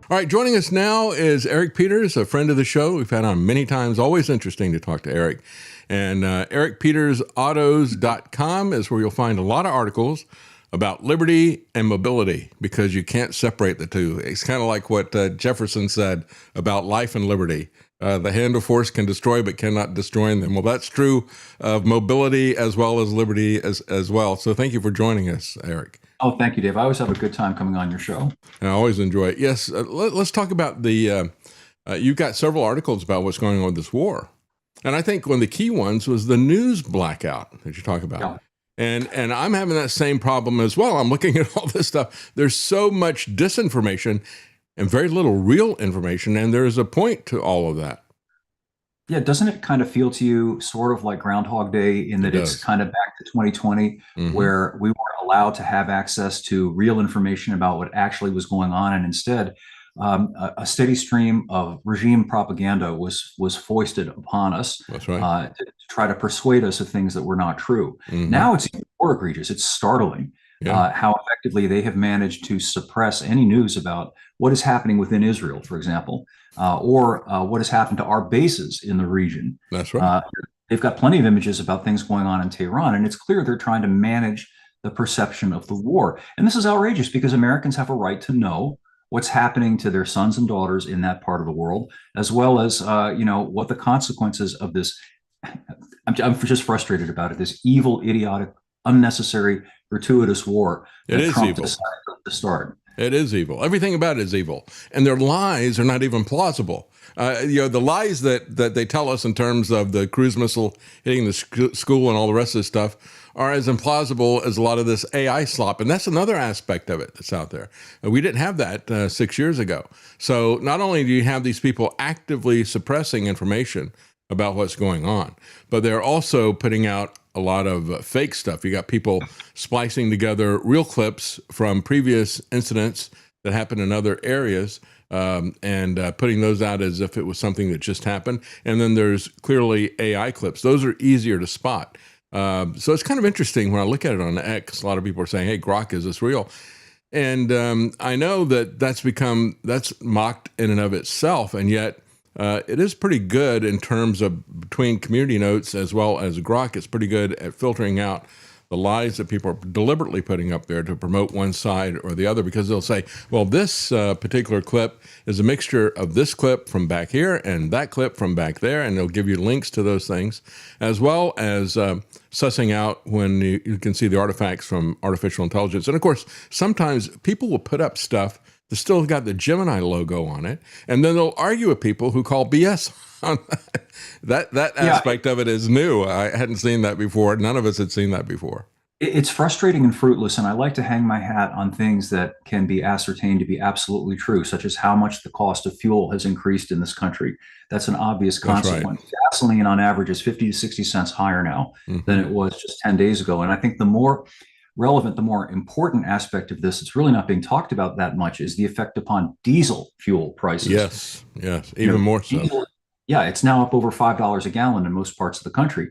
All right, joining us now is Eric Peters, a friend of the show. We've had on many times. Always interesting to talk to Eric. And ericpetersautos.com is where you'll find a lot of articles about liberty and mobility, because you can't separate the two. It's kind of like what Jefferson said about life and liberty. The hand of force can destroy but cannot destroy them. Well, that's true of mobility as well as liberty as well. So thank you for joining us, Eric. Oh, thank you, Dave. I always have a good time coming on your show. I always enjoy it. Yes, let's talk about you've got several articles about what's going on with this war. And I think one of the key ones was the news blackout that you talk about. Yeah. And I'm having that same problem as well. I'm looking at all this stuff. There's so much disinformation and very little real information, and there's a point to all of that. Yeah, doesn't it kind of feel to you sort of like Groundhog Day in that it's kind of back to 2020, where we weren't allowed to have access to real information about what actually was going on, and instead a steady stream of regime propaganda was foisted upon us. That's right. To try to persuade us of things that were not true. Now it's even more egregious. It's startling how effectively they have managed to suppress any news about what is happening within Israel, for example, or what has happened to our bases in the region. That's right. They've got plenty of images about things going on in Tehran, and it's clear they're trying to manage the perception of the war. And this is outrageous because Americans have a right to know what's happening to their sons and daughters in that part of the world, as well as what the consequences of this. I'm just frustrated about it. This evil, idiotic, unnecessary, gratuitous war that Trump decided to start. It is evil. Everything about it is evil. And their lies are not even plausible. The lies that they tell us in terms of the cruise missile hitting the school and all the rest of this stuff are as implausible as a lot of this AI slop. And that's another aspect of it that's out there. We didn't have that 6 years ago. So not only do you have these people actively suppressing information about what's going on, but they're also putting out a lot of fake stuff. You got people splicing together real clips from previous incidents that happened in other areas and putting those out as if it was something that just happened. And then there's clearly AI clips. Those are easier to spot. So it's kind of interesting when I look at it on X. A lot of people are saying, hey, Grok, is this real? And I know that that's mocked in and of itself, and yet it is pretty good in terms of between community notes as well as Grok. It's pretty good at filtering out the lies that people are deliberately putting up there to promote one side or the other, because they'll say, well, this particular clip is a mixture of this clip from back here and that clip from back there, and they'll give you links to those things, as well as sussing out when you can see the artifacts from artificial intelligence. And of course, sometimes people will put up stuff that still got the Gemini logo on it, and then they'll argue with people who call BS on that. That aspect of it is new. I hadn't seen that before. None of us had seen that before. It's frustrating and fruitless, and I like to hang my hat on things that can be ascertained to be absolutely true, such as how much the cost of fuel has increased in this country. That's an obvious consequence. Right. Gasoline on average is 50 to 60 cents higher now than it was just 10 days ago. And I think the more relevant, the more important aspect of this, it's really not being talked about that much, is the effect upon diesel fuel prices. Yes, even more so. Diesel, it's now up over $5 a gallon in most parts of the country.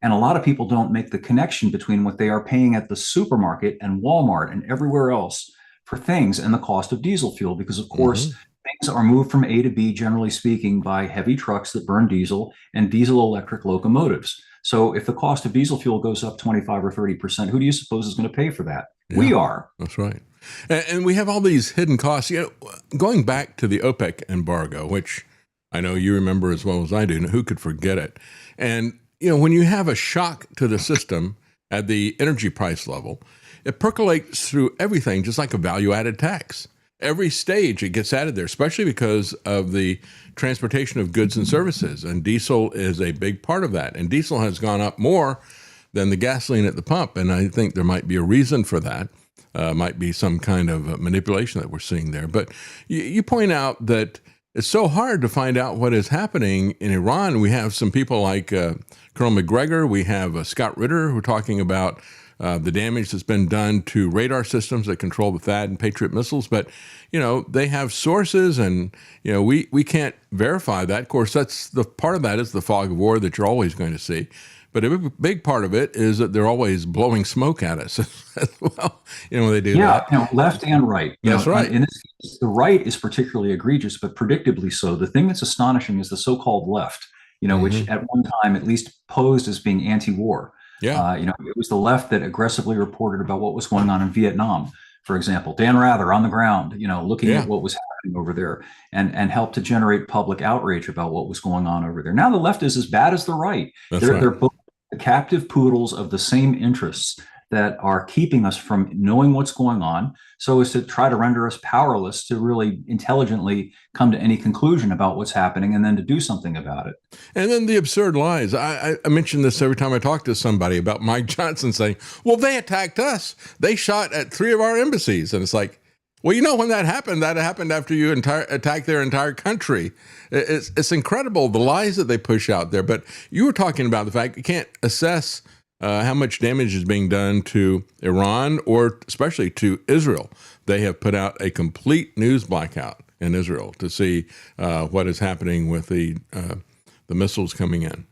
And a lot of people don't make the connection between what they are paying at the supermarket and Walmart and everywhere else for things and the cost of diesel fuel, because of course, things are moved from A to B, generally speaking, by heavy trucks that burn diesel and diesel electric locomotives. So if the cost of diesel fuel goes up 25 or 30%, who do you suppose is going to pay for that? Yeah, we are. That's right. And we have all these hidden costs. Going back to the OPEC embargo, which I know you remember as well as I do, and who could forget it? And, when you have a shock to the system at the energy price level, it percolates through everything, just like a value-added tax. Every stage it gets added there, especially because of the transportation of goods and services. And diesel is a big part of that. And diesel has gone up more than the gasoline at the pump. And I think there might be a reason for that. Might be some kind of manipulation that we're seeing there. But you point out that it's so hard to find out what is happening in Iran. We have some people like Colonel McGregor. We have Scott Ritter, who are talking about the damage that's been done to radar systems that control the THAAD and Patriot missiles. But, they have sources, and, we can't verify that. Of course, that's the part of that is the fog of war that you're always going to see. But a big part of it is that they're always blowing smoke at us as well. When they do Yeah, that. left and right. That's right. In this case, the right is particularly egregious, but predictably so. The thing that's astonishing is the so-called left, which Hmm. at one time at least posed as being anti-war. Yeah. It was the left that aggressively reported about what was going on in Vietnam, for example. Dan Rather on the ground, looking at Yeah. what was happening over there, and helped to generate public outrage about what was going on over there. Now the left is as bad as the right. That's They're right. both the captive poodles of the same interests that are keeping us from knowing what's going on, so as to try to render us powerless to really intelligently come to any conclusion about what's happening and then to do something about it. And then the absurd lies. I mention this every time I talk to somebody about Mike Johnson saying, well, they attacked us. They shot at 3 of our embassies. And it's like, well, when that happened after you attacked their entire country. It's incredible, the lies that they push out there. But you were talking about the fact you can't assess how much damage is being done to Iran or especially to Israel. They have put out a complete news blackout in Israel to see what is happening with the missiles coming in.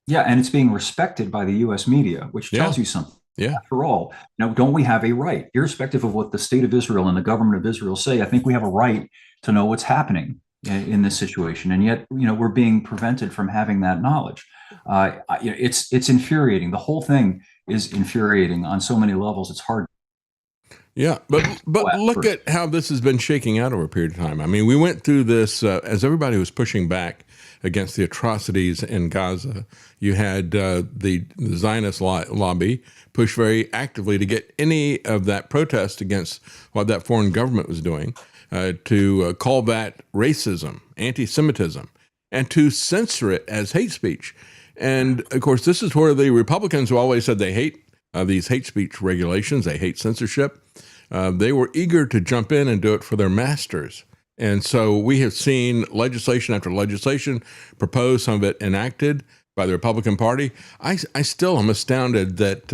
Yeah, and it's being respected by the U.S. media, which tells you something. Yeah. After all, don't we have a right, irrespective of what the state of Israel and the government of Israel say? I think we have a right to know what's happening in this situation, and yet, we're being prevented from having that knowledge. It's infuriating. The whole thing is infuriating on so many levels. It's hard. Yeah, but look at how this has been shaking out over a period of time. I mean, we went through this as everybody was pushing back against the atrocities in Gaza. You had the Zionist lobby push very actively to get any of that protest against what that foreign government was doing, to call that racism, anti-Semitism, and to censor it as hate speech. And of course, this is where the Republicans, who always said they hate these hate speech regulations, they hate censorship, they were eager to jump in and do it for their masters. And so we have seen legislation after legislation proposed, some of it enacted by the Republican Party. I still am astounded that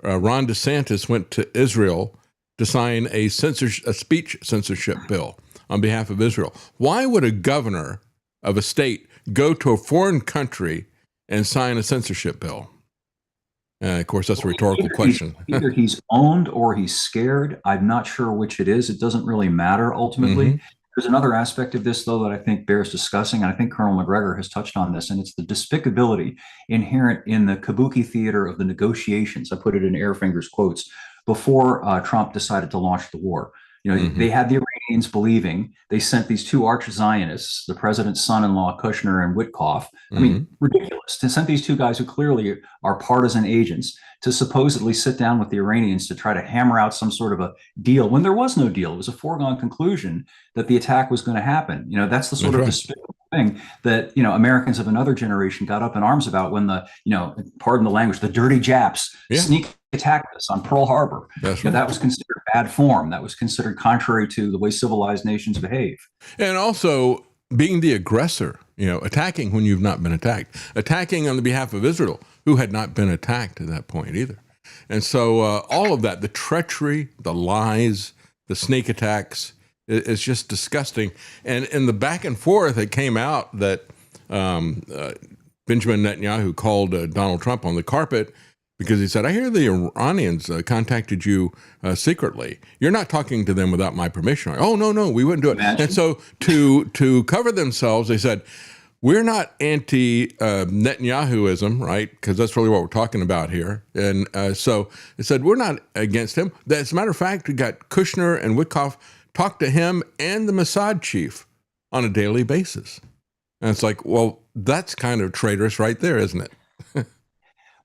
Ron DeSantis went to Israel to sign a speech censorship bill on behalf of Israel. Why would a governor of a state go to a foreign country and sign a censorship bill? Of course, that's a rhetorical question. Either he's owned or he's scared. I'm not sure which it is. It doesn't really matter ultimately. Mm-hmm. There's another aspect of this, though, that I think bears discussing, and I think Colonel McGregor has touched on this, and it's the despicability inherent in the kabuki theater of the negotiations. I put it in air fingers quotes before Trump decided to launch the war. They had the Iranians believing they sent these two arch-Zionists, the president's son-in-law, Kushner and Witkoff. I mean, ridiculous. They sent these two guys who clearly are partisan agents to supposedly sit down with the Iranians to try to hammer out some sort of a deal when there was no deal. It was a foregone conclusion that the attack was going to happen. That's the sort of despicable thing that, Americans of another generation got up in arms about when the, pardon the language, the dirty Japs sneak attacked us on Pearl Harbor. That's right. That was considered bad form. That was considered contrary to the way civilized nations behave. And also being the aggressor, attacking when you've not been attacked, attacking on the behalf of Israel, who had not been attacked at that point either. And so all of that, the treachery, the lies, the sneak attacks, is just disgusting. And in the back and forth, it came out that Benjamin Netanyahu called Donald Trump on the carpet because he said, I hear the Iranians contacted you secretly. You're not talking to them without my permission. Oh, no, we wouldn't do it. Imagine. And so to cover themselves, they said, we're not anti-Netanyahuism, right? Because that's really what we're talking about here. And so they said, we're not against him. As a matter of fact, we got Kushner and Witkoff talk to him and the Mossad chief on a daily basis. And it's like, well, that's kind of traitorous right there, isn't it?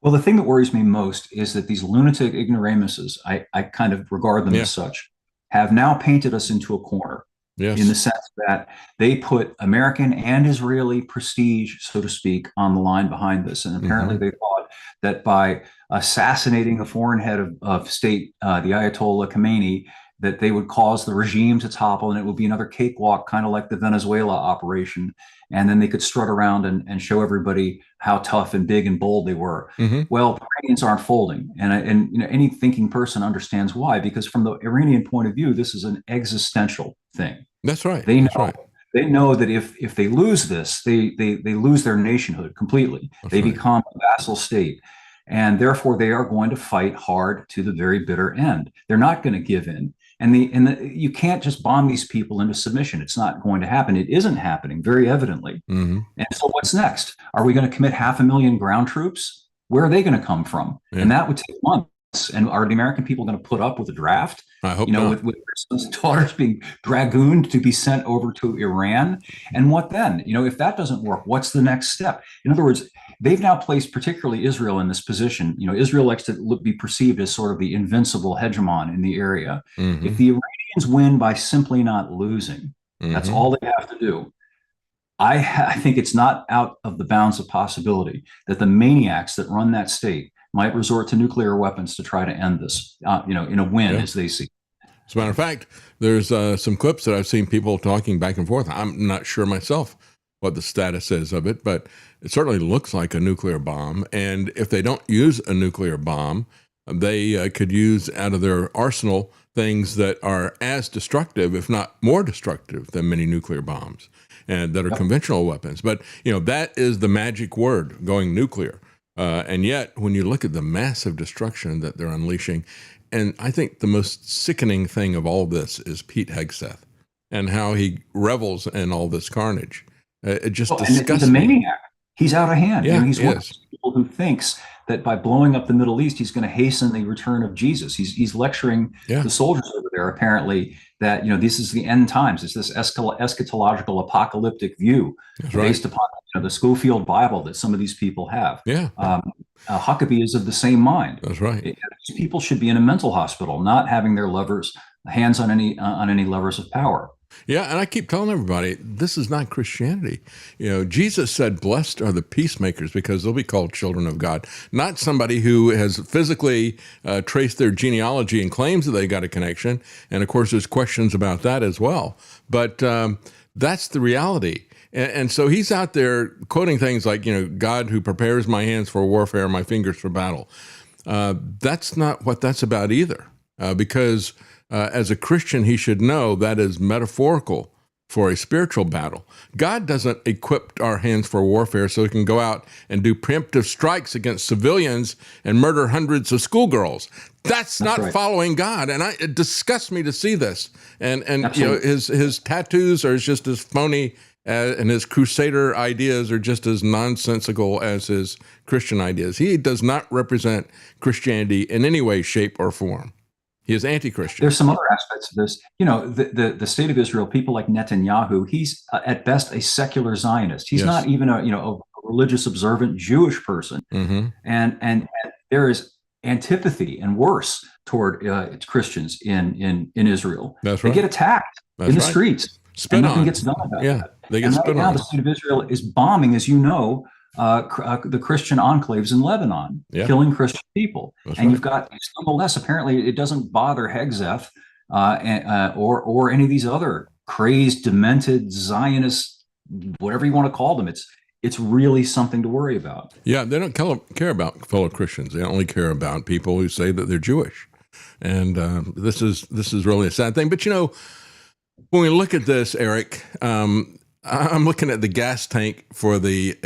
Well, the thing that worries me most is that these lunatic ignoramuses, I kind of regard them as such, have now painted us into a corner. Yes. In the sense that they put American and Israeli prestige, so to speak, on the line behind this. And apparently they thought that by assassinating a foreign head of state, the Ayatollah Khomeini, that they would cause the regime to topple and it would be another cakewalk, kind of like the Venezuela operation. And then they could strut around and show everybody how tough and big and bold they were. Well, the Iranians aren't folding. And any thinking person understands why, because from the Iranian point of view, this is an existential thing. That's right. They know That's right. They know that if they lose this, they lose their nationhood completely. That's They right. become a vassal state, and therefore they are going to fight hard to the very bitter end. They're not going to give in. You can't just bomb these people into submission. It's not going to happen. It isn't happening, very evidently. Hmm. And so what's next? Are we going to commit 500,000 ground troops? Where are they going to come from? Yeah. And that would take months. And are the American people going to put up with a draft? I hope not. With their sons and daughters being dragooned to be sent over to Iran? And what then? If that doesn't work, what's the next step? In other words, they've now placed particularly Israel in this position. Israel likes to be perceived as sort of the invincible hegemon in the area. Hmm. If the Iranians win by simply not losing, that's Hmm. all they have to do. I think it's not out of the bounds of possibility that the maniacs that run that state might resort to nuclear weapons to try to end this, in a win, as they see. As a matter of fact, there's some clips that I've seen people talking back and forth. I'm not sure myself what the status is of it, but it certainly looks like a nuclear bomb. And if they don't use a nuclear bomb, they could use out of their arsenal things that are as destructive, if not more destructive, than many nuclear bombs, and that are conventional weapons. But that is the magic word, going nuclear. And yet, when you look at the massive destruction that they're unleashing, and I think the most sickening thing of all this is Pete Hegseth and how he revels in all this carnage. It just disgusts the me. maniac, he's out of hand. Yeah, He's one of those people who thinks that by blowing up the Middle East, he's going to hasten the return of Jesus. He's lecturing the soldiers over there, apparently, that this is the end times. It's this eschatological apocalyptic view based upon the Schofield Bible that some of these people have. Yeah. Huckabee is of the same mind. That's right. These people should be in a mental hospital, not having their hands on any levers of power. Yeah, and I keep telling everybody, this is not Christianity. Jesus said, blessed are the peacemakers because they'll be called children of God, not somebody who has physically traced their genealogy and claims that they got a connection. And of course, there's questions about that as well. But that's the reality. And so he's out there quoting things like, God who prepares my hands for warfare, my fingers for battle. That's not what that's about either, because as a Christian, he should know that is metaphorical for a spiritual battle. God doesn't equip our hands for warfare so we can go out and do preemptive strikes against civilians and murder hundreds of schoolgirls. That's not right. Following God. And it disgusts me to see this. And his tattoos are just as phony and his crusader ideas are just as nonsensical as his Christian ideas. He does not represent Christianity in any way, shape, or form. He is anti-Christian. There's some other aspects of this. The state of Israel, people like Netanyahu, he's at best a secular Zionist. He's not even a religious observant Jewish person. Mm-hmm. And there is antipathy and worse toward Christians in Israel. That's right. They get attacked in the streets. And nothing gets done about that. They get spit on. Now the state of Israel is bombing, as you know, the Christian enclaves in Lebanon, killing Christian people. That's and right. You've got, nonetheless, apparently it doesn't bother Hegseth or any of these other crazed, demented Zionist, whatever you want to call them. It's really something to worry about. Yeah, they don't care about fellow Christians. They only care about people who say that they're Jewish. And this is really a sad thing. But, when we look at this, Eric, I'm looking at the gas tank for the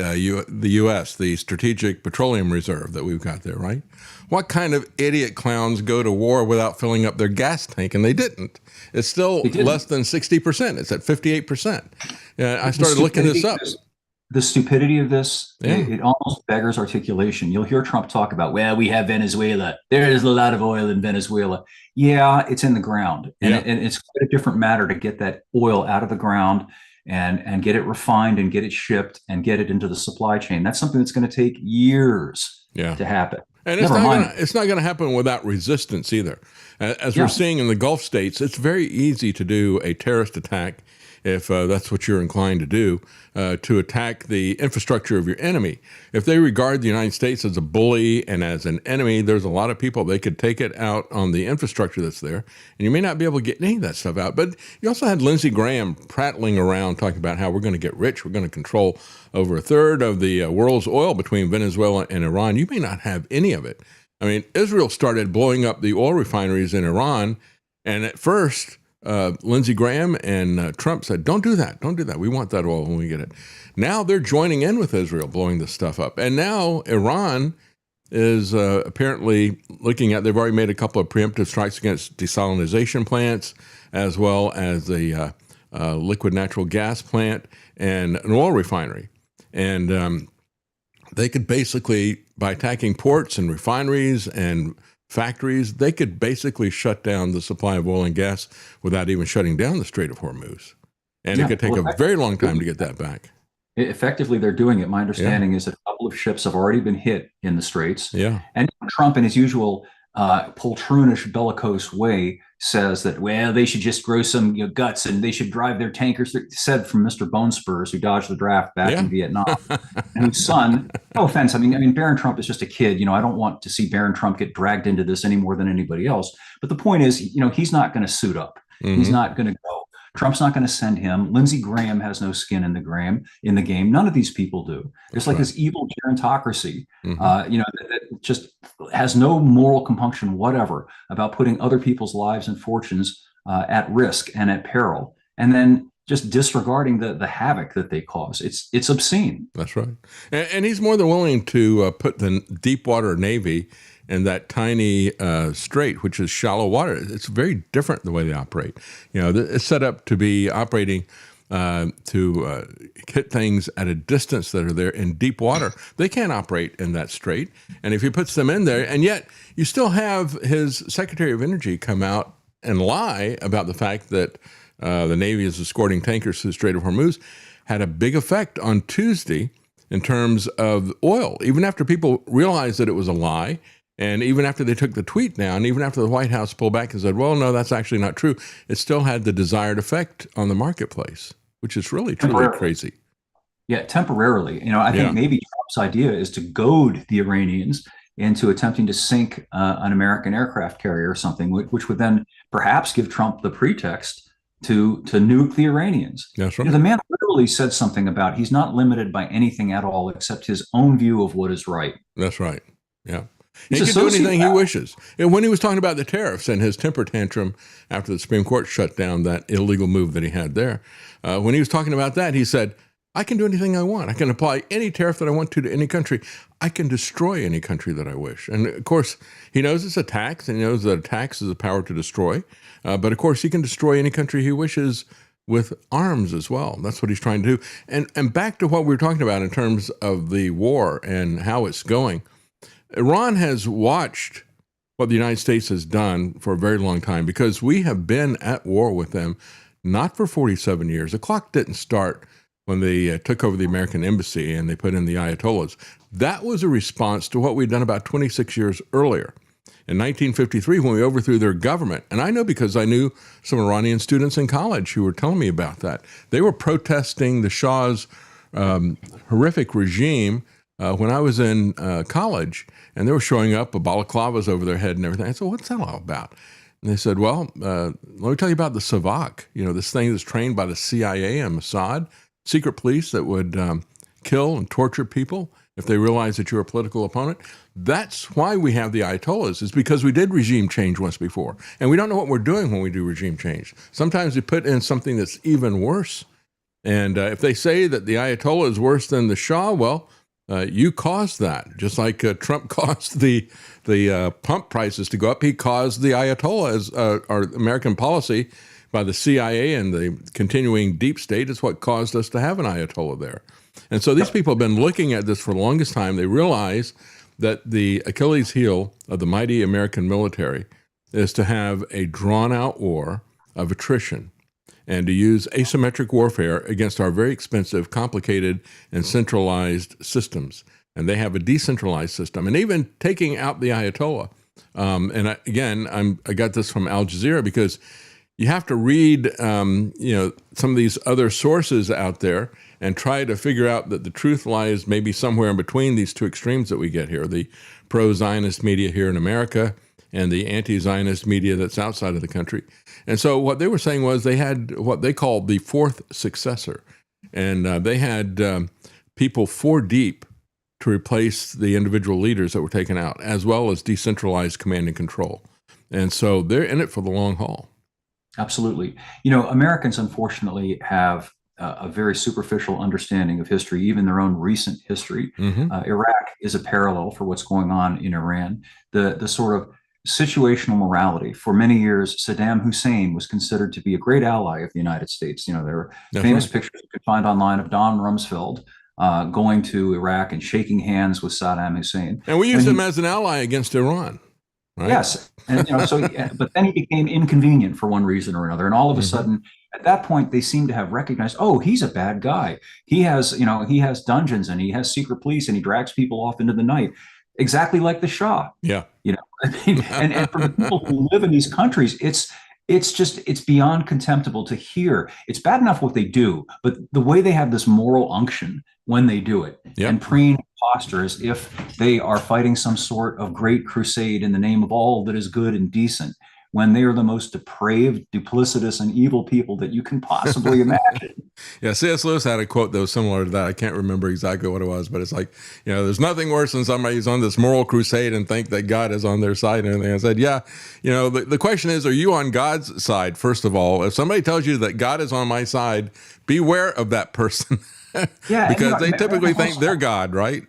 U.S., the Strategic Petroleum Reserve that we've got there, right? What kind of idiot clowns go to war without filling up their gas tank? And they didn't. It's still less than 60%. It's at 58%. I started looking this up. The stupidity of this, it almost beggars articulation. You'll hear Trump talk about, well, we have Venezuela. There is a lot of oil in Venezuela. Yeah, it's in the ground. And it's quite a different matter to get that oil out of the ground and get it refined and get it shipped and get it into the supply chain. That's something that's going to take years to happen. And it's not going to happen without resistance either. As we're seeing in the Gulf states, it's very easy to do a terrorist attack if that's what you're inclined to do, to attack the infrastructure of your enemy. If they regard the United States as a bully and as an enemy, there's a lot of people, they could take it out on the infrastructure that's there, and you may not be able to get any of that stuff out. But you also had Lindsey Graham prattling around talking about how we're going to get rich, we're going to control over a third of the world's oil between Venezuela and Iran. You may not have any of it. I mean, Israel started blowing up the oil refineries in Iran, and at first, Lindsey Graham and Trump said, don't do that. Don't do that. We want that oil when we get it. Now they're joining in with Israel, blowing this stuff up. And now Iran is apparently looking at, they've already made a couple of preemptive strikes against desalination plants, as well as a liquid natural gas plant and an oil refinery. And they could basically, by attacking ports and refineries and factories, they could basically shut down the supply of oil and gas without even shutting down the Strait of Hormuz. And it could take a very long time to get that back. Effectively, they're doing it. My understanding is that a couple of ships have already been hit in the Straits. Yeah. And Trump, in his usual poltroonish, bellicose way, says that, well, they should just grow some guts and they should drive their tankers. Said from Mr. Bone Spurs, who dodged the draft back in Vietnam, and whose son, no offense, I mean, Barron Trump is just a kid. I don't want to see Barron Trump get dragged into this any more than anybody else. But the point is, he's not going to suit up. Mm-hmm. He's not going to go. Trump's not going to send him. Lindsey Graham has no skin in the game. None of these people do. There's like this evil gerontocracy, that just has no moral compunction whatever about putting other people's lives and fortunes at risk and at peril, and then just disregarding the havoc that they cause. It's obscene. That's right. And he's more than willing to put the Deepwater Navy in that tiny strait, which is shallow water. It's very different the way they operate. It's set up to be operating to hit things at a distance that are there in deep water. They can't operate in that strait. And if he puts them in there, and yet you still have his Secretary of Energy come out and lie about the fact that the Navy is escorting tankers to the Strait of Hormuz, had a big effect on Tuesday in terms of oil. Even after people realized that it was a lie, and even after they took the tweet down, even after the White House pulled back and said, well, no, that's actually not true, it still had the desired effect on the marketplace, which is really, truly crazy. Yeah, temporarily. I think maybe Trump's idea is to goad the Iranians into attempting to sink an American aircraft carrier or something, which would then perhaps give Trump the pretext to nuke the Iranians. That's right. The man literally said something about he's not limited by anything at all except his own view of what is right. That's right. Yeah. He can do anything he wishes. And when he was talking about the tariffs and his temper tantrum after the Supreme Court shut down that illegal move that he had there, when he was talking about that, he said, I can do anything I want. I can apply any tariff that I want to any country. I can destroy any country that I wish. And of course, he knows it's a tax, and he knows that a tax is a power to destroy. But of course, he can destroy any country he wishes with arms as well. That's what he's trying to do. And back to what we were talking about in terms of the war and how it's going. Iran has watched what the United States has done for a very long time, because we have been at war with them, not for 47 years. The clock didn't start when they took over the American embassy and they put in the Ayatollahs. That was a response to what we'd done about 26 years earlier. In 1953, when we overthrew their government, and I know because I knew some Iranian students in college who were telling me about that. They were protesting the Shah's horrific regime when I was in college, and they were showing up with balaclavas over their head and everything. I said, what's that all about? And they said, well, let me tell you about the Savak, this thing that's trained by the CIA and Mossad, secret police that would kill and torture people if they realize that you're a political opponent. That's why we have the Ayatollahs, is because we did regime change once before. And we don't know what we're doing when we do regime change. Sometimes we put in something that's even worse. And if they say that the Ayatollah is worse than the Shah, well, you caused that. Just like Trump caused the pump prices to go up, he caused the Ayatollah as our American policy by the CIA and the continuing deep state is what caused us to have an Ayatollah there. And so these people have been looking at this for the longest time. They realize that the Achilles heel of the mighty American military is to have a drawn-out war of attrition and to use asymmetric warfare against our very expensive, complicated, and centralized systems. And they have a decentralized system. And even taking out the Ayatollah, I got this from Al Jazeera, because you have to read some of these other sources out there and try to figure out that the truth lies maybe somewhere in between these two extremes that we get here, the pro-Zionist media here in America and the anti-Zionist media that's outside of the country. And so what they were saying was they had what they called the fourth successor. And they had people four deep to replace the individual leaders that were taken out, as well as decentralized command and control. And so they're in it for the long haul. Absolutely. You know, Americans unfortunately have a very superficial understanding of history, even their own recent history. Hmm. Iraq is a parallel for what's going on in Iran. The sort of situational morality. For many years, Saddam Hussein was considered to be a great ally of the United States. You know, there are That's famous right. pictures you could find online of Don Rumsfeld going to Iraq and shaking hands with Saddam Hussein. And we When used him he as an ally against Iran, right? Yes. And, you know, so, but then he became inconvenient for one reason or another. And all of a Hmm. sudden, at that point, they seem to have recognized, oh, he's a bad guy. He has, you know, he has dungeons and he has secret police and he drags people off into the night, exactly like the Shah. Yeah. You know, I mean, and for the people who live in these countries, it's beyond contemptible to hear. It's bad enough what they do, but the way they have this moral unction when they do it Yep. and preen posture as if they are fighting some sort of great crusade in the name of all that is good and decent, when they are the most depraved, duplicitous, and evil people that you can possibly imagine. Yeah, C.S. Lewis had a quote that was similar to that. I can't remember exactly what it was, but it's like, there's nothing worse than somebody's on this moral crusade and think that God is on their side and everything. I said, yeah, the question is, are you on God's side, first of all? If somebody tells you that God is on my side, beware of that person. Yeah, and, Because they typically Americans think also, they're God, right?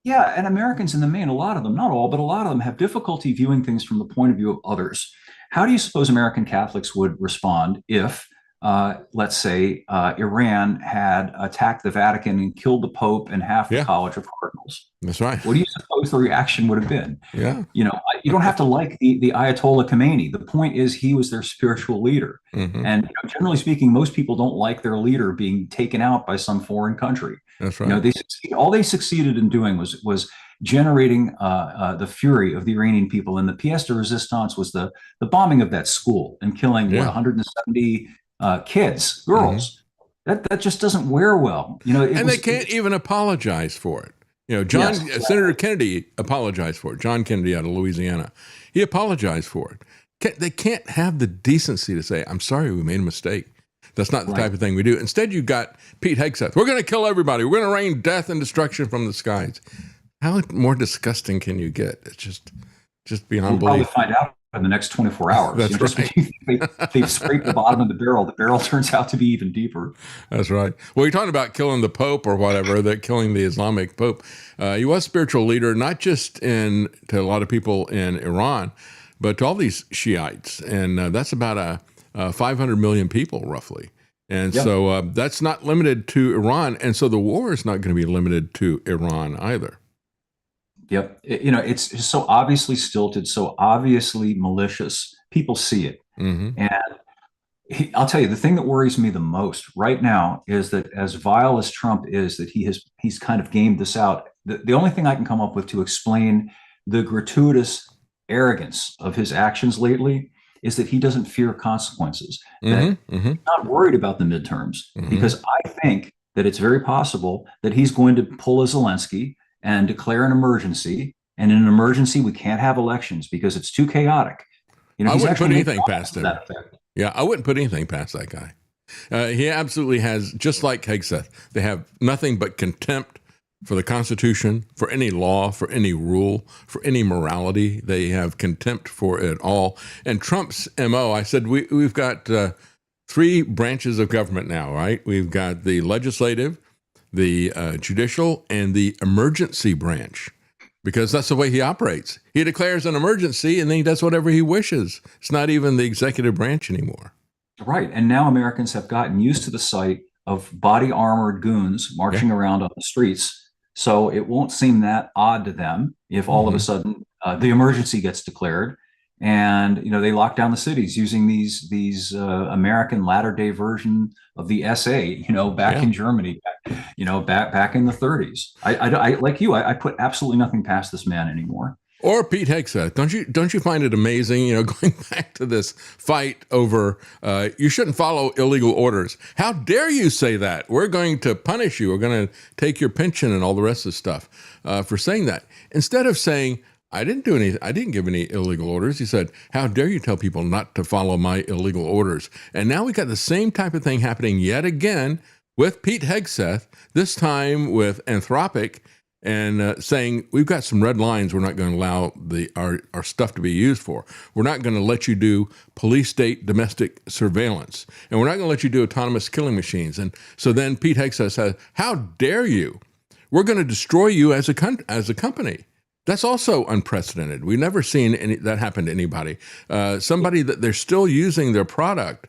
yeah, and Americans in the main, a lot of them, not all, but a lot of them have difficulty viewing things from the point of view of others. How do you suppose American Catholics would respond if, let's say, Iran had attacked the Vatican and killed the Pope and half the Yeah, College of Cardinals? that's right. What do you suppose the reaction would have been? Yeah. You know, you don't have to like the Ayatollah Khomeini. The point is, he was their spiritual leader. Hmm. And generally speaking, most people don't like their leader being taken out by some foreign country. That's You know, right. all they succeeded in doing was generating the fury of the Iranian people. And the pièce de résistance was the bombing of that school and killing what Yeah. 170 kids, Hmm. girls. That just doesn't wear well. You know, And they can't even apologize for it. yes, Senator Kennedy apologized for it. John Kennedy out of Louisiana, he apologized for it. They can't have the decency to say, "I'm sorry, we made a mistake." That's not the right. type of thing we do. Instead, you've got Pete Hegseth. We're going to kill everybody. We're going to rain death and destruction from the skies. How more disgusting can you get? It's just We'll beyond probably belief. find out in the next 24 hours. That's You know, just when right. you think they've scraped the bottom of the barrel turns out to be even deeper. That's right. Well, you're talking about killing the Pope or whatever, that killing the Islamic Pope. He was a spiritual leader, not just to a lot of people in Iran, but to all these Shiites. And that's about 500 million people, roughly. And Yep. so that's not limited to Iran. And so the war is not going to be limited to Iran either. Yep. You know, it's just so obviously stilted, so obviously malicious. People see it. Hmm. And I'll tell you, the thing that worries me the most right now is that, as vile as Trump is, that he's kind of gamed this out. The only thing I can come up with to explain the gratuitous arrogance of his actions lately is that he doesn't fear consequences. Hmm. That Hmm. he's not worried about the midterms, Hmm. because I think that it's very possible that he's going to pull a Zelensky and declare an emergency. And in an emergency, we can't have elections because it's too chaotic. You know, I he's wouldn't put actually made anything comments past to him. that effect. Yeah, I wouldn't put anything past that guy. He absolutely has, just like Hegseth, they have nothing but contempt for the Constitution, for any law, for any rule, for any morality. They have contempt for it all. And Trump's MO, I said, we've got three branches of government now, right? We've got the legislative, the judicial, and the emergency branch, because that's the way he operates. He declares an emergency and then he does whatever he wishes. It's not even the executive branch anymore. Right. And now Americans have gotten used to the sight of body armored goons Yeah. marching around on the streets. So it won't seem that odd to them if all of a Hmm. sudden the emergency gets declared, and they lock down the cities using these American latter day version of the SA. Back Yeah. in Germany, back in the 30s. I like you. I put absolutely nothing past this man anymore. Or Pete Hegseth. Don't you find it amazing, going back to this fight over you shouldn't follow illegal orders. How dare you say that? We're going to punish you. We're going to take your pension and all the rest of the stuff for saying that. Instead of saying, I didn't do anything, I didn't give any illegal orders. He said, how dare you tell people not to follow my illegal orders? And now we got the same type of thing happening yet again with Pete Hegseth, this time with Anthropic. and saying, we've got some red lines we're not going to allow our stuff to be used for. We're not going to let you do police state domestic surveillance, and we're not going to let you do autonomous killing machines. And so then Pete Hegseth says, how dare you? We're going to destroy you as a company. That's also unprecedented. We've never seen that happen to anybody. Somebody that they're still using their product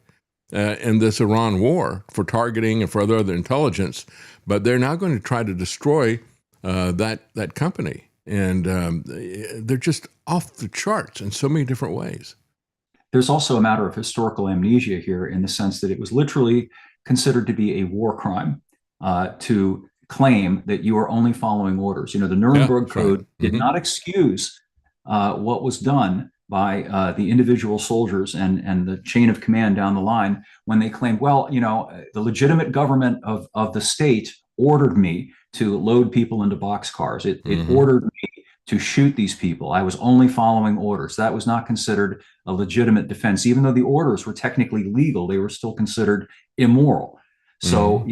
in this Iran war for targeting and for other intelligence, but they're now going to try to destroy that company. And they're just off the charts in so many different ways. There's also a matter of historical amnesia here, in the sense that it was literally considered to be a war crime to claim that you are only following orders. The Nuremberg Code did not excuse what was done by the individual soldiers and the chain of command down the line, when they claimed, well, the legitimate government of the state ordered me to load people into boxcars. It ordered me to shoot these people. I was only following orders. That was not considered a legitimate defense. Even though the orders were technically legal, they were still considered immoral. So,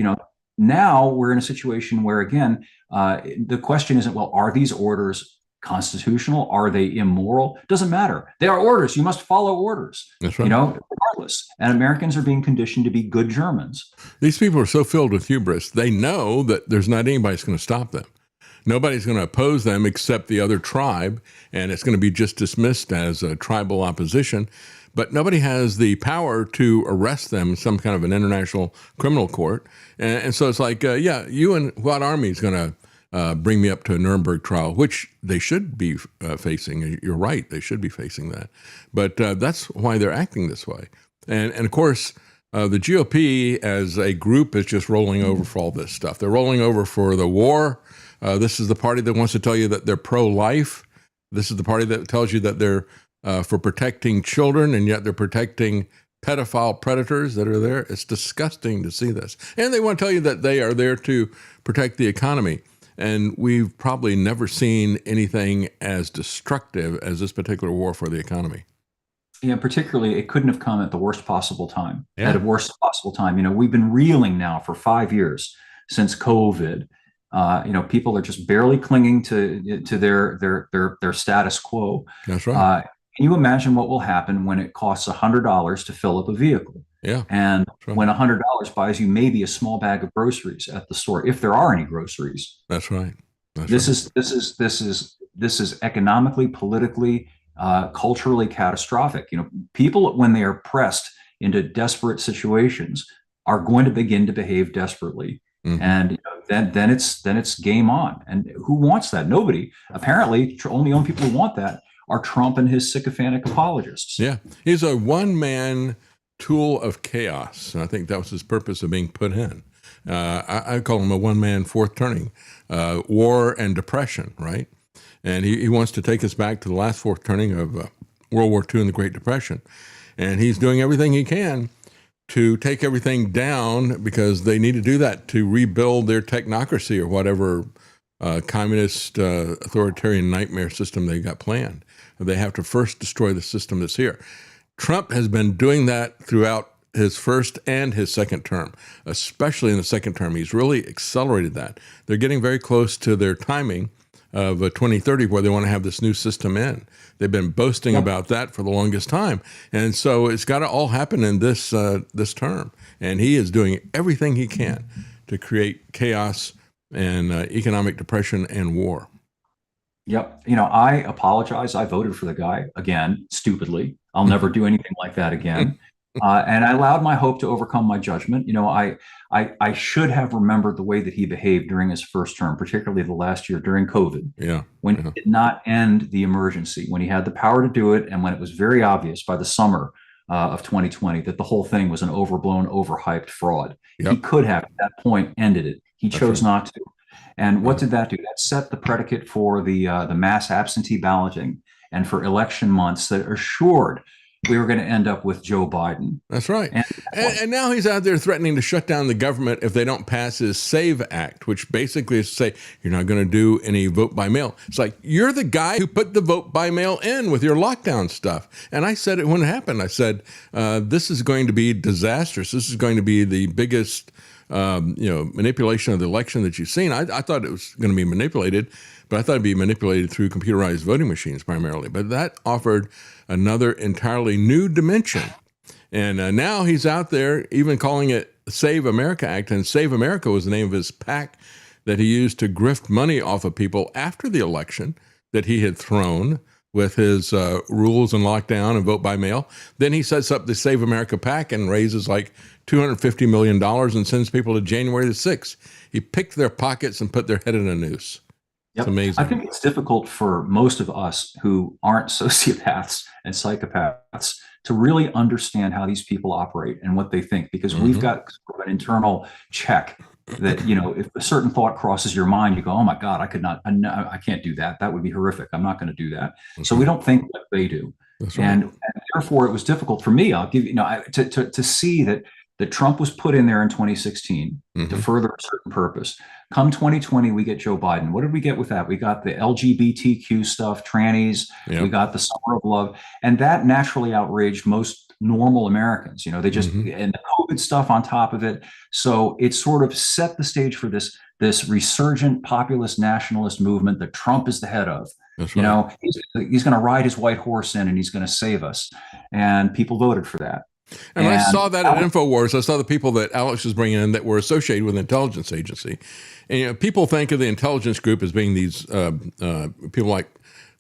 now we're in a situation where, again, the question isn't, well, are these orders constitutional? Are they immoral? Doesn't matter. They are orders. You must follow orders. That's right. Regardless. And Americans are being conditioned to be good Germans. These people are so filled with hubris. They know that there's not anybody that's going to stop them. Nobody's going to oppose them except the other tribe, and it's going to be just dismissed as a tribal opposition. But nobody has the power to arrest them in some kind of an international criminal court. And so it's like, you and what army is going to bring me up to a Nuremberg trial, which they should be facing. You're right, they should be facing that. But that's why they're acting this way. And of course, the GOP as a group is just rolling over for all this stuff. They're rolling over for the war. This is the party that wants to tell you that they're pro-life. This is the party that tells you that they're for protecting children, and yet they're protecting pedophile predators that are there. It's disgusting to see this. And they want to tell you that they are there to protect the economy. And we've probably never seen anything as destructive as this particular war for the economy. Yeah, particularly, it couldn't have come at the worst possible time. Yeah. At a worst possible time. We've been reeling now for 5 years since COVID. People are just barely clinging to their status quo. That's right. Can you imagine what will happen when it costs $100 to fill up a vehicle? Yeah. And right. when $100 buys you maybe a small bag of groceries at the store, if there are any groceries. That's right. This is economically, politically, culturally catastrophic. People, when they are pressed into desperate situations, are going to begin to behave desperately. And then it's game on. And who wants that? Nobody. Apparently, only people who want that are Trump and his sycophantic apologists. Yeah, he's a one-man tool of chaos. And I think that was his purpose of being put in. I call him a one-man fourth turning, war and depression, right? And he wants to take us back to the last fourth turning of World War II and the Great Depression. And he's doing everything he can to take everything down, because they need to do that to rebuild their technocracy or whatever communist authoritarian nightmare system they got planned. They have to first destroy the system that's here. Trump has been doing that throughout his first and his second term, especially in the second term. He's really accelerated that. They're getting very close to their timing of 2030, where they want to have this new system in. They've been boasting about that for the longest time. And so it's got to all happen in this term. And he is doing everything he can to create chaos and economic depression and war. Yep. I apologize. I voted for the guy again, stupidly. I'll never do anything like that again. And I allowed my hope to overcome my judgment. I should have remembered the way that he behaved during his first term, particularly the last year during COVID, when he did not end the emergency, when he had the power to do it, and when it was very obvious by the summer of 2020 that the whole thing was an overblown, overhyped fraud. He could have, at that point, ended it. He chose not to. And what did that do? That set the predicate for the mass absentee balloting and for election months that assured we were going to end up with Joe Biden. That's right. And now he's out there threatening to shut down the government if they don't pass his SAVE Act, which basically is to say, you're not going to do any vote by mail. It's like, you're the guy who put the vote by mail in with your lockdown stuff. And I said it when it happened. I said, this is going to be disastrous. This is going to be the biggest manipulation of the election that you've seen. I thought it was going to be manipulated, but I thought it'd be manipulated through computerized voting machines primarily. But that offered another entirely new dimension. And now he's out there even calling it Save America Act. And Save America was the name of his PAC that he used to grift money off of people after the election that he had thrown with his rules and lockdown and vote by mail. Then he sets up the Save America PAC and raises like $250 million and sends people to January the 6th. He picked their pockets and put their head in a noose. Yep. It's amazing. I think it's difficult for most of us who aren't sociopaths and psychopaths to really understand how these people operate and what they think, because we've got an internal check that, if a certain thought crosses your mind, you go, oh my God, I can't do that. That would be horrific. I'm not going to do that. So we don't think like they do. That's right. And therefore it was difficult for me. I'll give you, to see that Trump was put in there in 2016 to further a certain purpose. Come 2020, we get Joe Biden. What did we get with that? We got the LGBTQ stuff, trannies. Yep. We got the summer of love. And that naturally outraged most normal Americans. They just, and the COVID stuff on top of it. So it sort of set the stage for this resurgent populist nationalist movement that Trump is the head of. That's right. He's going to ride his white horse in and he's going to save us. And people voted for that. And I saw that at InfoWars. I saw the people that Alex was bringing in that were associated with the intelligence agency. And people think of the intelligence group as being these people like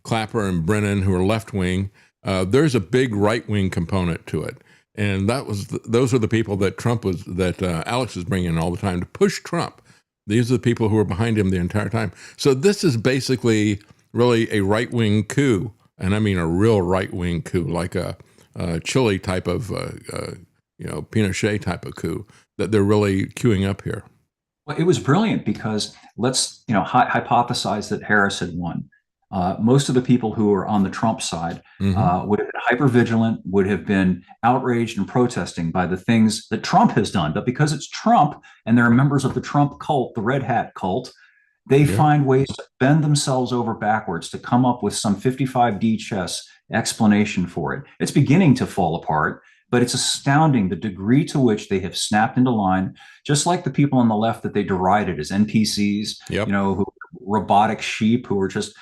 Clapper and Brennan who are left-wing. There's a big right-wing component to it. And those are the people that Alex is bringing in all the time to push Trump. These are the people who are behind him the entire time. So this is basically really a right-wing coup. And I mean a real right-wing coup, like a Chile type of, Pinochet type of coup that they're really queuing up here. Well, it was brilliant because let's, hypothesize that Harris had won. Most of the people who are on the Trump side would have been hypervigilant, would have been outraged and protesting by the things that Trump has done. But because it's Trump and they're members of the Trump cult, the Red Hat cult, they find ways to bend themselves over backwards to come up with some 55D chess explanation for it. It's beginning to fall apart, but it's astounding the degree to which they have snapped into line, just like the people on the left that they derided as NPCs, who robotic sheep who were just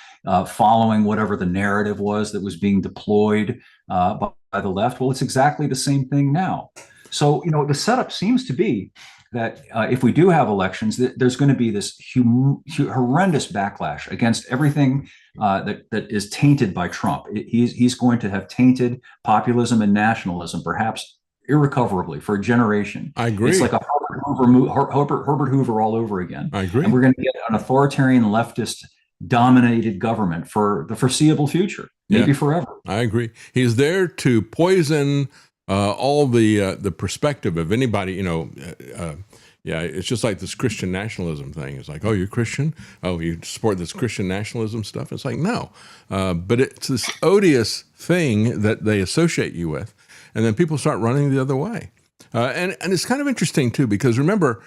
following whatever the narrative was that was being deployed by the left. Well, it's exactly the same thing now. So, the setup seems to be that if we do have elections, there's going to be this horrendous backlash against everything that is tainted by Trump. He's going to have tainted populism and nationalism, perhaps irrecoverably, for a generation. I agree. It's like a Herbert Hoover all over again. I agree. And we're going to get an authoritarian leftist dominated government for the foreseeable future, maybe forever. I agree. He's there to poison all the perspective of anybody, it's just like this Christian nationalism thing. It's like, oh, you're Christian? Oh, you support this Christian nationalism stuff? It's like, no. But it's this odious thing that they associate you with. And then people start running the other way. And it's kind of interesting, too, because remember,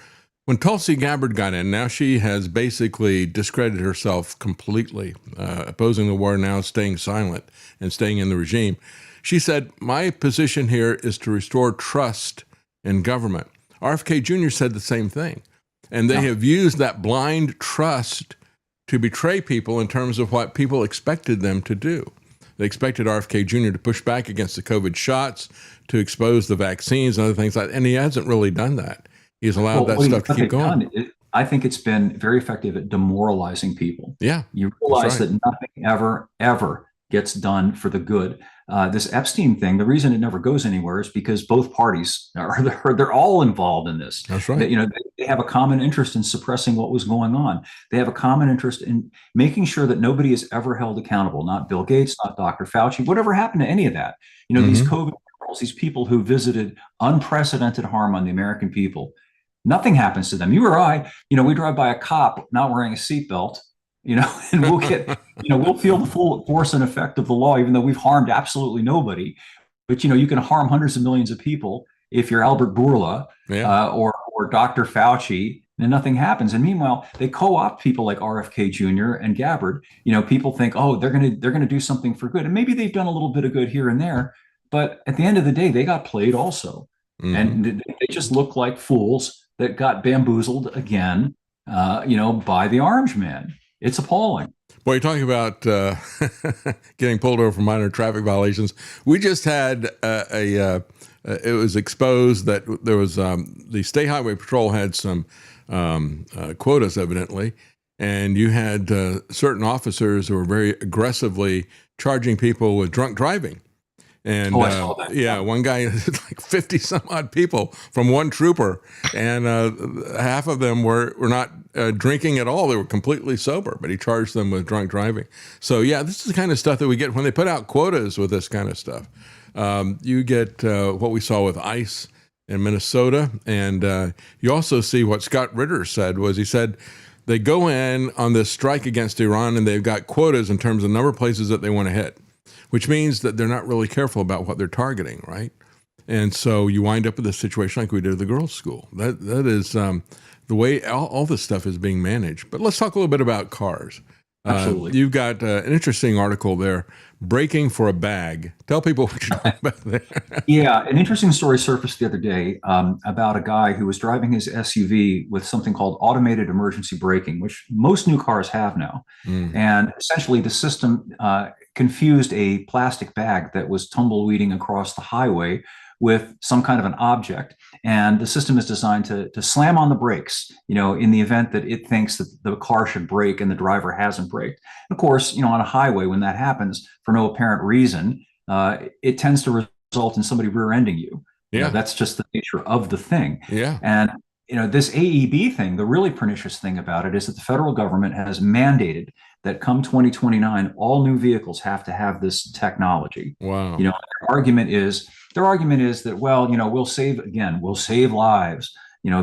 when Tulsi Gabbard got in, now she has basically discredited herself completely, opposing the war now, staying silent and staying in the regime. She said, my position here is to restore trust in government. RFK Jr. said the same thing. And they have used that blind trust to betray people in terms of what people expected them to do. They expected RFK Jr. to push back against the COVID shots, to expose the vaccines and other things like that. And he hasn't really done that. He's allowed that stuff to keep going. I think it's been very effective at demoralizing people. Yeah. You realize that nothing ever gets done for the good. This Epstein thing, the reason it never goes anywhere is because both parties they're all involved in this. That's right. They have a common interest in suppressing what was going on. They have a common interest in making sure that nobody is ever held accountable. Not Bill Gates, not Dr. Fauci, whatever happened to any of that. These COVID girls, these people who visited unprecedented harm on the American people. Nothing happens to them. You or I, we drive by a cop not wearing a seatbelt. And we'll get, we'll feel the full force and effect of the law, even though we've harmed absolutely nobody. But, you can harm hundreds of millions of people if you're Albert Bourla or Dr. Fauci, and nothing happens. And meanwhile, they co-opt people like RFK Jr. and Gabbard. People think, oh, they're going to do something for good. And maybe they've done a little bit of good here and there. But at the end of the day, they got played also. And they just look like fools that got bamboozled again, by the orange man. It's appalling. Boy, you're talking about getting pulled over for minor traffic violations. We just had it was exposed that there was the State Highway Patrol had some quotas, evidently, and you had certain officers who were very aggressively charging people with drunk driving. And I saw that. yeah, one guy, like 50 some odd people from one trooper, and half of them were not drinking at all. They were completely sober, but he charged them with drunk driving. So yeah, this is the kind of stuff that we get when they put out quotas with this kind of stuff. You get what we saw with ICE in Minnesota, and you also see what Scott Ritter said was he said they go in on this strike against Iran, and they've got quotas in terms of the number of places that they want to hit, which means that they're not really careful about what they're targeting, right? And so you wind up with a situation like we did at the girls' school. That is the way all this stuff is being managed. But let's talk a little bit about cars. Absolutely. You've got an interesting article there, Braking for a Bag. Tell people what you're talking about there. Yeah, an interesting story surfaced the other day about a guy who was driving his SUV with something called automated emergency braking, which most new cars have now. And essentially, the system confused a plastic bag that was tumbleweeding across the highway with some kind of an object. And the system is designed to slam on the brakes, in the event that it thinks that the car should brake and the driver hasn't braked. Of course, on a highway, when that happens for no apparent reason, it tends to result in somebody rear-ending you. Yeah. That's just the nature of the thing. Yeah. And this AEB thing, the really pernicious thing about it is that the federal government has mandated that come 2029, all new vehicles have to have this technology. Wow. Their argument is that, well, we'll save lives,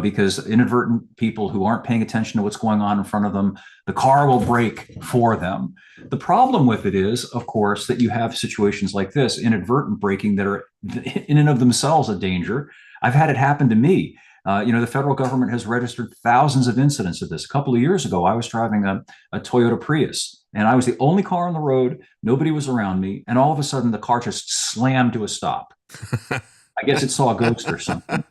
because inadvertent people who aren't paying attention to what's going on in front of them, the car will brake for them. The problem with it is, of course, that you have situations like this, inadvertent braking, that are in and of themselves a danger. I've had it happen to me. The federal government has registered thousands of incidents of this. A couple of years ago, I was driving a Toyota Prius, and I was the only car on the road. Nobody was around me. And all of a sudden, the car just slammed to a stop. I guess it saw a ghost or something.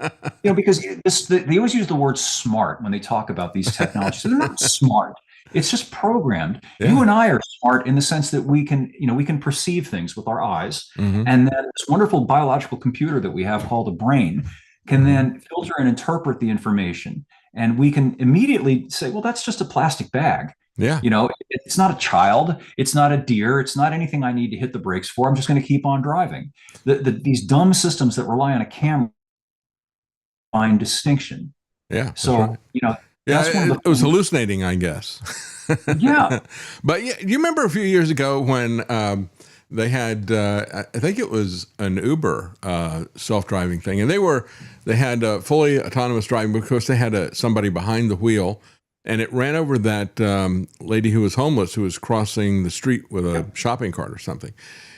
Because they always use the word smart when they talk about these technologies. So they're not smart. It's just programmed. Yeah. You and I are smart in the sense that we can perceive things with our eyes. And then this wonderful biological computer that we have called a brain can then filter and interpret the information. And we can immediately say, well, that's just a plastic bag. Yeah. It's not a child. It's not a deer. It's not anything I need to hit the brakes for. I'm just going to keep on driving. These dumb systems that rely on a camera find distinction. Yeah. So, right. That's one of the it was hallucinating, I guess. Yeah. But yeah, you remember a few years ago when they had, I think it was an Uber self-driving thing, and they had fully autonomous driving because they had somebody behind the wheel, and it ran over that lady who was homeless who was crossing the street with a shopping cart or something.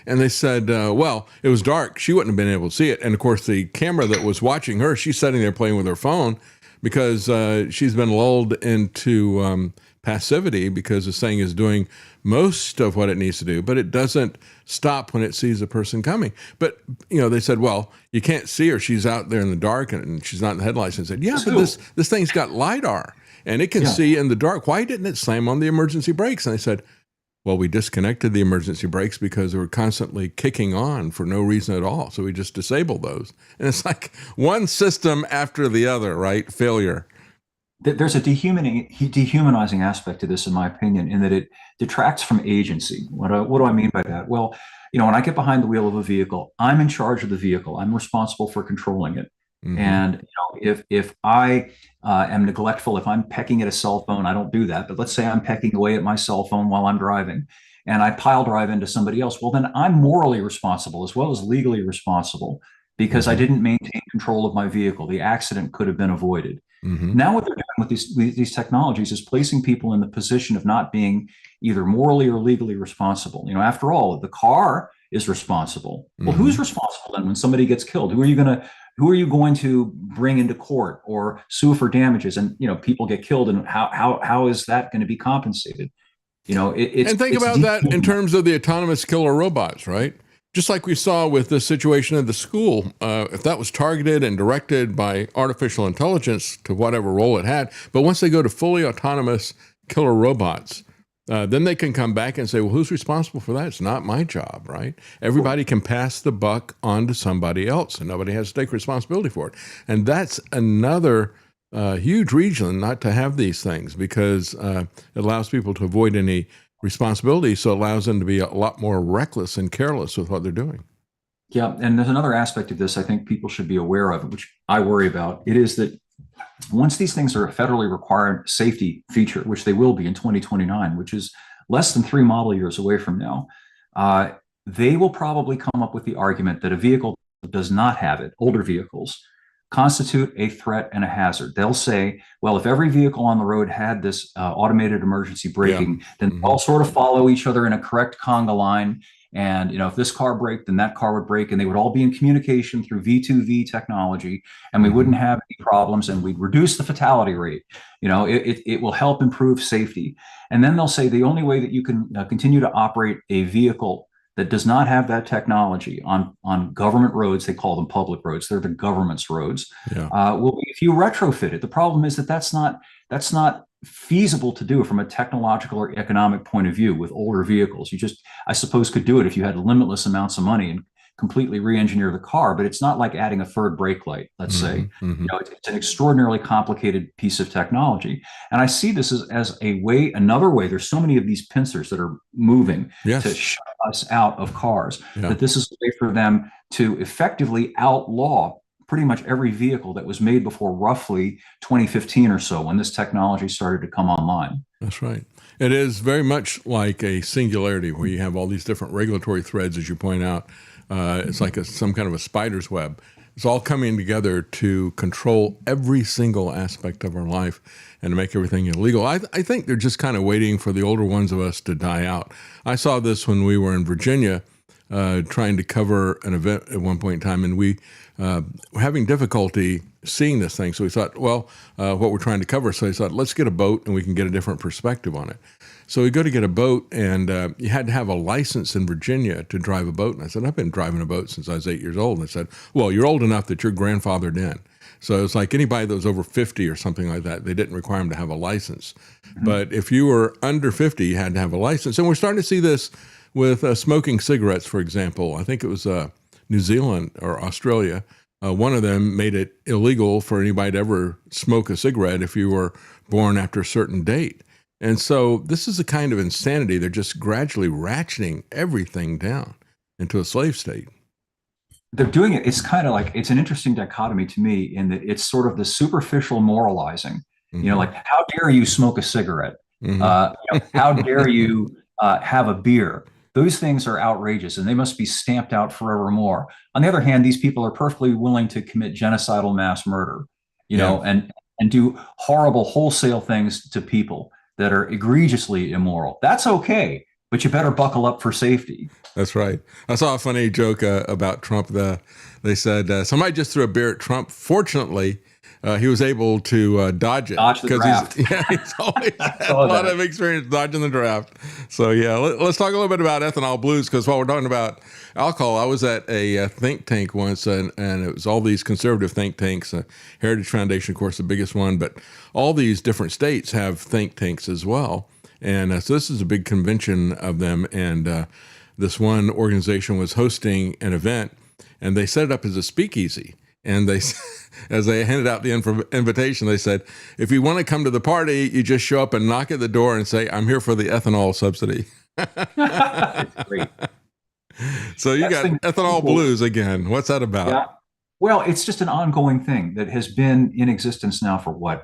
And they said, well, it was dark. She wouldn't have been able to see it. And of course, the camera that was watching her, she's sitting there playing with her phone because she's been lulled into passivity because this thing is doing most of what it needs to do, but it doesn't stop when it sees a person coming. But, they said, well, you can't see her. She's out there in the dark and she's not in the headlights. And said, yeah, but this thing's got LiDAR and it can see in the dark. Why didn't it slam on the emergency brakes? And they said, well, we disconnected the emergency brakes because they were constantly kicking on for no reason at all. So we just disabled those. And it's like one system after the other, right? Failure. There's a dehumanizing aspect to this, in my opinion, in that it detracts from agency. What do I mean by that? Well, when I get behind the wheel of a vehicle, I'm in charge of the vehicle. I'm responsible for controlling it. And if I am neglectful, if I'm pecking at a cell phone, I don't do that. But let's say I'm pecking away at my cell phone while I'm driving, and I pile drive into somebody else. Well, then I'm morally responsible as well as legally responsible because I didn't maintain control of my vehicle. The accident could have been avoided. Now what they're doing with these technologies is placing people in the position of not being either morally or legally responsible. After all, the car is responsible. Well, who's responsible then when somebody gets killed? Who are you going to bring into court or sue for damages? And people get killed, and how is that going to be compensated? And think about that in terms of the autonomous killer robots, right? Just like we saw with the situation at the school, if that was targeted and directed by artificial intelligence to whatever role it had, but once they go to fully autonomous killer robots, then they can come back and say, well, who's responsible for that? It's not my job, right? Everybody can pass the buck on to somebody else, and nobody has to take responsibility for it. And that's another huge reason not to have these things, because it allows people to avoid any responsibility, so it allows them to be a lot more reckless and careless with what they're doing. Yeah, and there's another aspect of this I think people should be aware of, which I worry about. It is that once these things are a federally required safety feature, which they will be in 2029, which is less than 3 model years away from now, they will probably come up with the argument that a vehicle that does not have it, older vehicles, constitute a threat and a hazard. They'll say, well, if every vehicle on the road had this automated emergency braking, then they all sort of follow each other in a correct conga line. And if this car braked, then that car would brake, and they would all be in communication through V2V technology, and we wouldn't have any problems, and we'd reduce the fatality rate. It will help improve safety. And then they'll say the only way that you can continue to operate a vehicle that does not have that technology on government roads, they call them public roads, they're the government's roads, will be if you retrofit it. The problem is that that's not feasible to do from a technological or economic point of view with older vehicles. You just, I suppose, could do it if you had limitless amounts of money and completely re-engineer the car, but it's not like adding a third brake light, let's say. It's an extraordinarily complicated piece of technology. And I see this as another way, there's so many of these pincers that are moving to shut us out of cars, that this is a way for them to effectively outlaw pretty much every vehicle that was made before roughly 2015 or so, when this technology started to come online. That's right. It is very much like a singularity where you have all these different regulatory threads, as you point out. It's like some kind of a spider's web. It's all coming together to control every single aspect of our life and to make everything illegal. I think they're just kind of waiting for the older ones of us to die out. I saw this when we were in Virginia trying to cover an event at one point in time, and we were having difficulty seeing this thing. So we thought, well, what we're trying to cover. So I thought, let's get a boat and we can get a different perspective on it. So we go to get a boat, and you had to have a license in Virginia to drive a boat. And I said, I've been driving a boat since I was 8 years old. And they said, well, you're old enough that you're grandfathered in. So it's like anybody that was over 50 or something like that, they didn't require them to have a license. But if you were under 50, you had to have a license. And we're starting to see this with smoking cigarettes, for example. I think it was New Zealand or Australia. One of them made it illegal for anybody to ever smoke a cigarette if you were born after a certain date. And so this is a kind of insanity. They're just gradually ratcheting everything down into a slave state. They're doing it. It's kind of like, it's an interesting dichotomy to me in that it's sort of the superficial moralizing, like, how dare you smoke a cigarette? How dare you have a beer? Those things are outrageous, and they must be stamped out forevermore. On the other hand, these people are perfectly willing to commit genocidal mass murder, and do horrible wholesale things to people that are egregiously immoral. That's okay, but you better buckle up for safety. That's right. I saw a funny joke about Trump. They said somebody just threw a beer at Trump. Fortunately, he was able to dodge it. Dodge the draft. He's always had a lot of experience dodging the draft. So let's talk a little bit about ethanol blues, because while we're talking about alcohol, I was at a think tank once, and it was all these conservative think tanks. Heritage Foundation, of course, the biggest one, but all these different states have think tanks as well. And so this is a big convention of them, and this one organization was hosting an event, and they set it up as a speakeasy. And they, as they handed out the invitation, they said, if you want to come to the party, you just show up and knock at the door and say, I'm here for the ethanol subsidy. Great. So you got ethanol blues again. What's that about? Yeah. Well, it's just an ongoing thing that has been in existence now for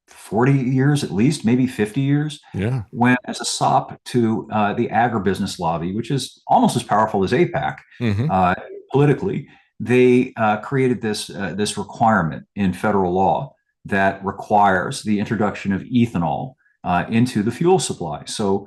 40 years at least, maybe 50 years. Yeah. When, as a sop to the agribusiness lobby, which is almost as powerful as AIPAC politically, they created this requirement in federal law that requires the introduction of ethanol into the fuel supply. So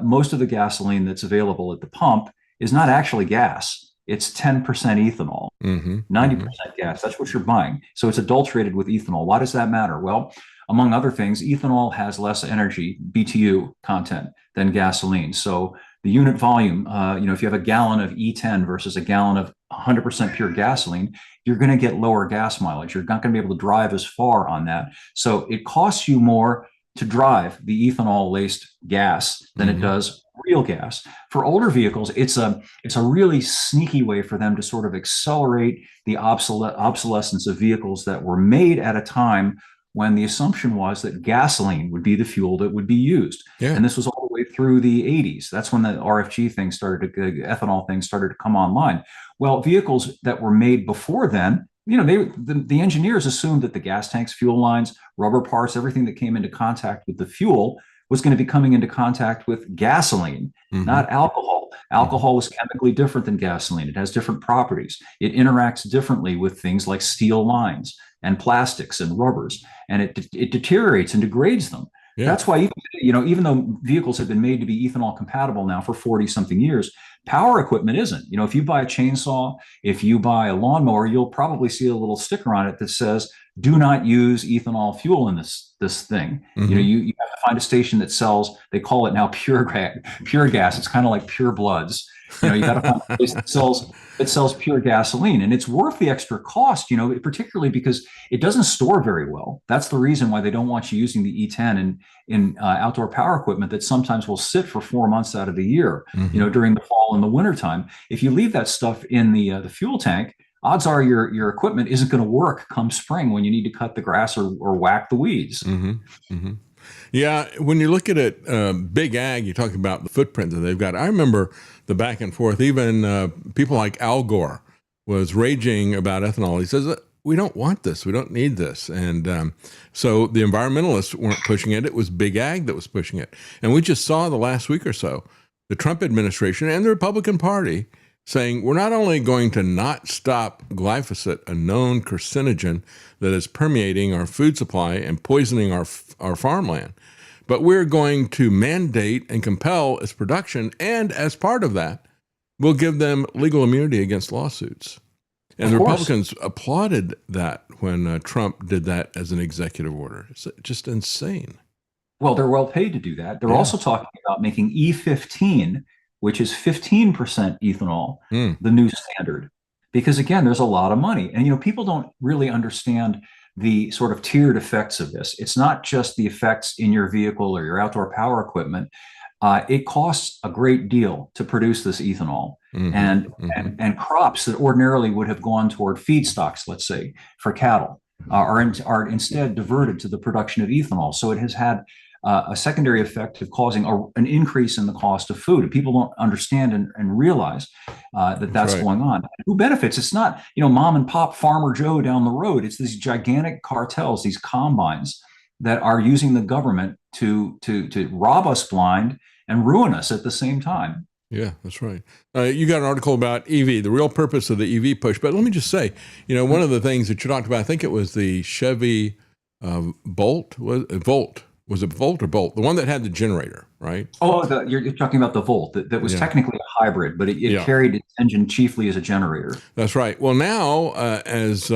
most of the gasoline that's available at the pump is not actually gas. It's 10% ethanol, 90% gas. That's what you're buying. So it's adulterated with ethanol. Why does that matter? Well, among other things, ethanol has less energy, BTU content, than gasoline. So the unit volume, if you have a gallon of E10 versus a gallon of 100% pure gasoline, you're going to get lower gas mileage. You're not going to be able to drive as far on that. So it costs you more to drive the ethanol laced gas than it does real gas. For older vehicles, it's a really sneaky way for them to sort of accelerate the obsolescence of vehicles that were made at a time when the assumption was that gasoline would be the fuel that would be used. Yeah. And this was all the way through the 80s. That's when the RFG thing started to, the ethanol thing started to come online. Well, vehicles that were made before then, the engineers assumed that the gas tanks, fuel lines, rubber parts, everything that came into contact with the fuel was going to be coming into contact with gasoline, not alcohol. Alcohol is chemically different than gasoline. It has different properties. It interacts differently with things like steel lines and plastics and rubbers, and it deteriorates and degrades them. Yeah. That's why, even though vehicles have been made to be ethanol compatible now for 40 something years, power equipment isn't. If you buy a chainsaw, if you buy a lawnmower, you'll probably see a little sticker on it that says, "Do not use ethanol fuel in this thing." You have to find a station that sells, they call it now pure gas. It's kind of like Pure Bloods. You got to find a place that sells pure gasoline, and it's worth the extra cost, particularly because it doesn't store very well. That's the reason why they don't want you using the E10 in outdoor power equipment that sometimes will sit for 4 months out of the year, during the fall and the winter time. If you leave that stuff in the fuel tank, odds are your equipment isn't going to work come spring when you need to cut the grass or whack the weeds. Yeah, when you look at it, big ag, you're talking about the footprint that they've got. I remember the back and forth. Even people like Al Gore was raging about ethanol. He says, we don't want this. We don't need this. And so the environmentalists weren't pushing it. It was big ag that was pushing it. And we just saw the last week or so, the Trump administration and the Republican Party saying, we're not only going to not stop glyphosate, a known carcinogen that is permeating our food supply and poisoning our farmland, but we're going to mandate and compel its production. And as part of that, we'll give them legal immunity against lawsuits. And the Republicans applauded that when Trump did that as an executive order. It's just insane. Well, they're well paid to do that. They're also talking about making E15, which is 15% ethanol, the new standard. Because again, there's a lot of money. And, people don't really understand the sort of tiered effects of this. It's not just the effects in your vehicle or your outdoor power equipment. It costs a great deal to produce this ethanol. And crops that ordinarily would have gone toward feedstocks, let's say, for cattle, are instead diverted to the production of ethanol. So it has had a secondary effect of causing an increase in the cost of food. People don't understand and realize that's right. Going on. Who benefits? It's not, mom and pop farmer Joe down the road. It's these gigantic cartels, these combines that are using the government to rob us blind and ruin us at the same time. Yeah, that's right. You got an article about EV, the real purpose of the EV push. But let me just say, one of the things that you talked about, I think it was the Chevy Volt. Was it Volt or Bolt? The one that had the generator, right? Oh, you're talking about the Volt. That was technically a hybrid, but it carried its engine chiefly as a generator. That's right. Well, now, as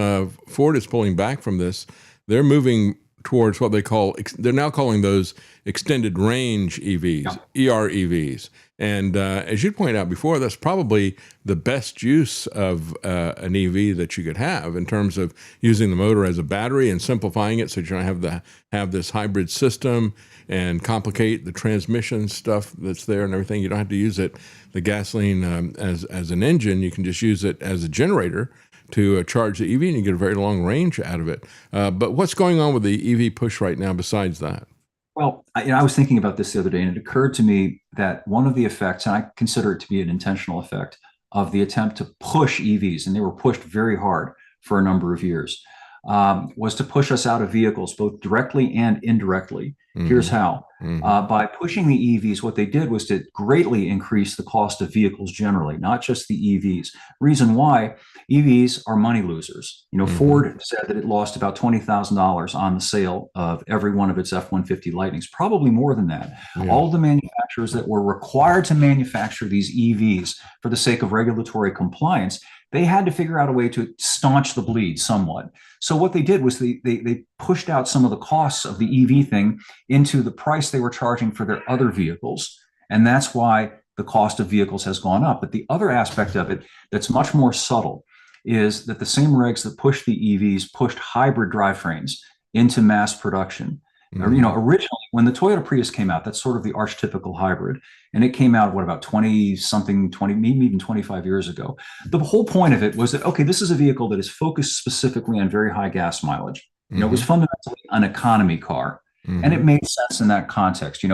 Ford is pulling back from this, they're moving towards what they're now calling those extended range EVs, EREVs. And as you pointed out before, that's probably the best use of an EV that you could have in terms of using the motor as a battery and simplifying it so you don't have this hybrid system and complicate the transmission stuff that's there and everything. You don't have to use the gasoline as an engine. You can just use it as a generator to charge the EV, and you get a very long range out of it. But what's going on with the EV push right now besides that? Well, I was thinking about this the other day, and it occurred to me that one of the effects, and I consider it to be an intentional effect, of the attempt to push EVs, and they were pushed very hard for a number of years, was to push us out of vehicles, both directly and indirectly. Here's how. By pushing the EVs, what they did was to greatly increase the cost of vehicles generally, not just the EVs. Reason why: EVs are money losers. Ford said that it lost about $20,000 on the sale of every one of its F-150 Lightnings, probably more than that. Yeah. All of the manufacturers that were required to manufacture these EVs for the sake of regulatory compliance, they had to figure out a way to staunch the bleed somewhat. So what they did was they pushed out some of the costs of the EV thing into the price they were charging for their other vehicles. And that's why the cost of vehicles has gone up. But the other aspect of it that's much more subtle is that the same regs that pushed the EVs pushed hybrid drivetrains into mass production. Originally, when the Toyota Prius came out, that's sort of the archetypical hybrid. And it came out, about 20 something, 20, maybe even 25 years ago. The whole point of it was that, okay, this is a vehicle that is focused specifically on very high gas mileage. It was fundamentally an economy car. And it made sense in that context.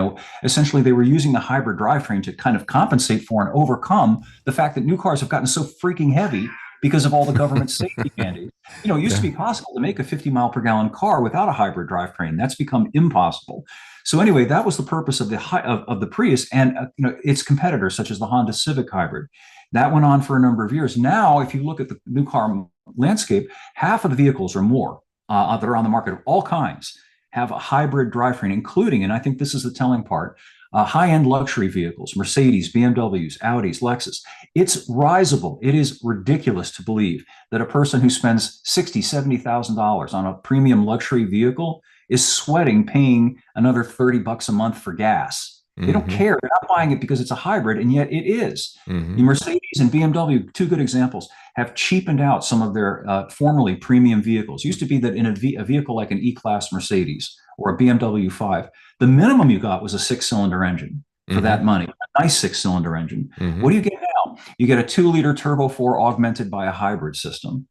Essentially, they were using the hybrid drivetrain to kind of compensate for and overcome the fact that new cars have gotten so freaking heavy because of all the government safety mandates. It used to be possible to make a 50 mile per gallon car without a hybrid drivetrain. That's become impossible. So anyway, that was the purpose of the Prius and its competitors, such as the Honda Civic Hybrid. That went on for a number of years. Now, if you look at the new car landscape, half of the vehicles or more that are on the market of all kinds have a hybrid drivetrain, including, and I think this is the telling part, high-end luxury vehicles, Mercedes, BMWs, Audis, Lexus. It's risible. It is ridiculous to believe that a person who spends $60,000, $70,000 on a premium luxury vehicle is sweating paying another $30 a month for gas. They don't care. They're not buying it because it's a hybrid, and yet it is. The Mercedes and BMW, two good examples, have cheapened out some of their formerly premium vehicles. It used to be that in a vehicle like an E-Class Mercedes or a BMW 5, the minimum you got was a 6-cylinder engine for that money, a nice 6-cylinder engine. What do you get now? You get a 2-liter Turbo 4 augmented by a hybrid system.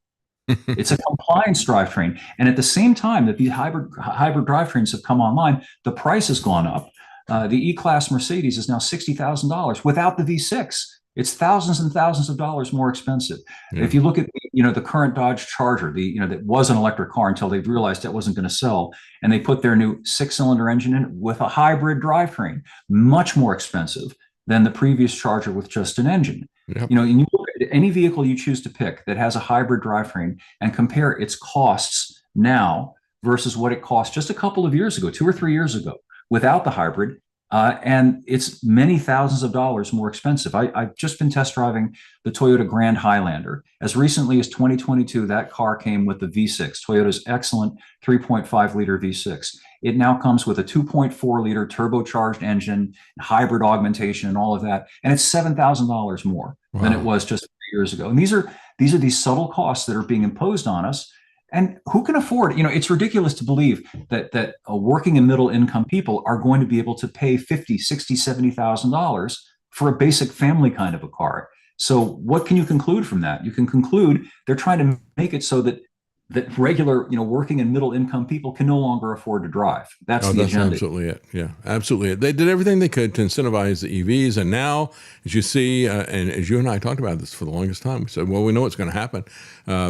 It's a compliance drivetrain. And at the same time that these hybrid drivetrains have come online, the price has gone up. The E-Class Mercedes is now $60,000 without the V6. It's thousands and thousands of dollars more expensive. If you look at the current Dodge Charger, that was an electric car until they realized that wasn't going to sell, and they put their new 6-cylinder engine in with a hybrid drivetrain, much more expensive than the previous Charger with just an engine. And you look at any vehicle you choose to pick that has a hybrid drivetrain and compare its costs now versus what it cost just a couple of years ago, 2 or 3 years ago, without the hybrid, and it's many thousands of dollars more expensive. I've just been test driving the Toyota Grand Highlander. As recently as 2022, that car came with the V6, Toyota's excellent 3.5-liter V6. It now comes with a 2.4-liter turbocharged engine, hybrid augmentation, and all of that, and it's $7,000 more than it was just 3 years ago. And these are these subtle costs that are being imposed on us. And who can afford? It's ridiculous to believe that working and middle income people are going to be able to pay $50,000, $60,000, $70,000 for a basic family kind of a car. So what can you conclude from that? You can conclude they're trying to make it so that regular, working and middle income people can no longer afford to drive. That's the agenda. Absolutely it. Yeah, absolutely it. They did everything they could to incentivize the EVs. And now, as you see, and as you and I talked about this for the longest time, we said, well, we know what's going to happen.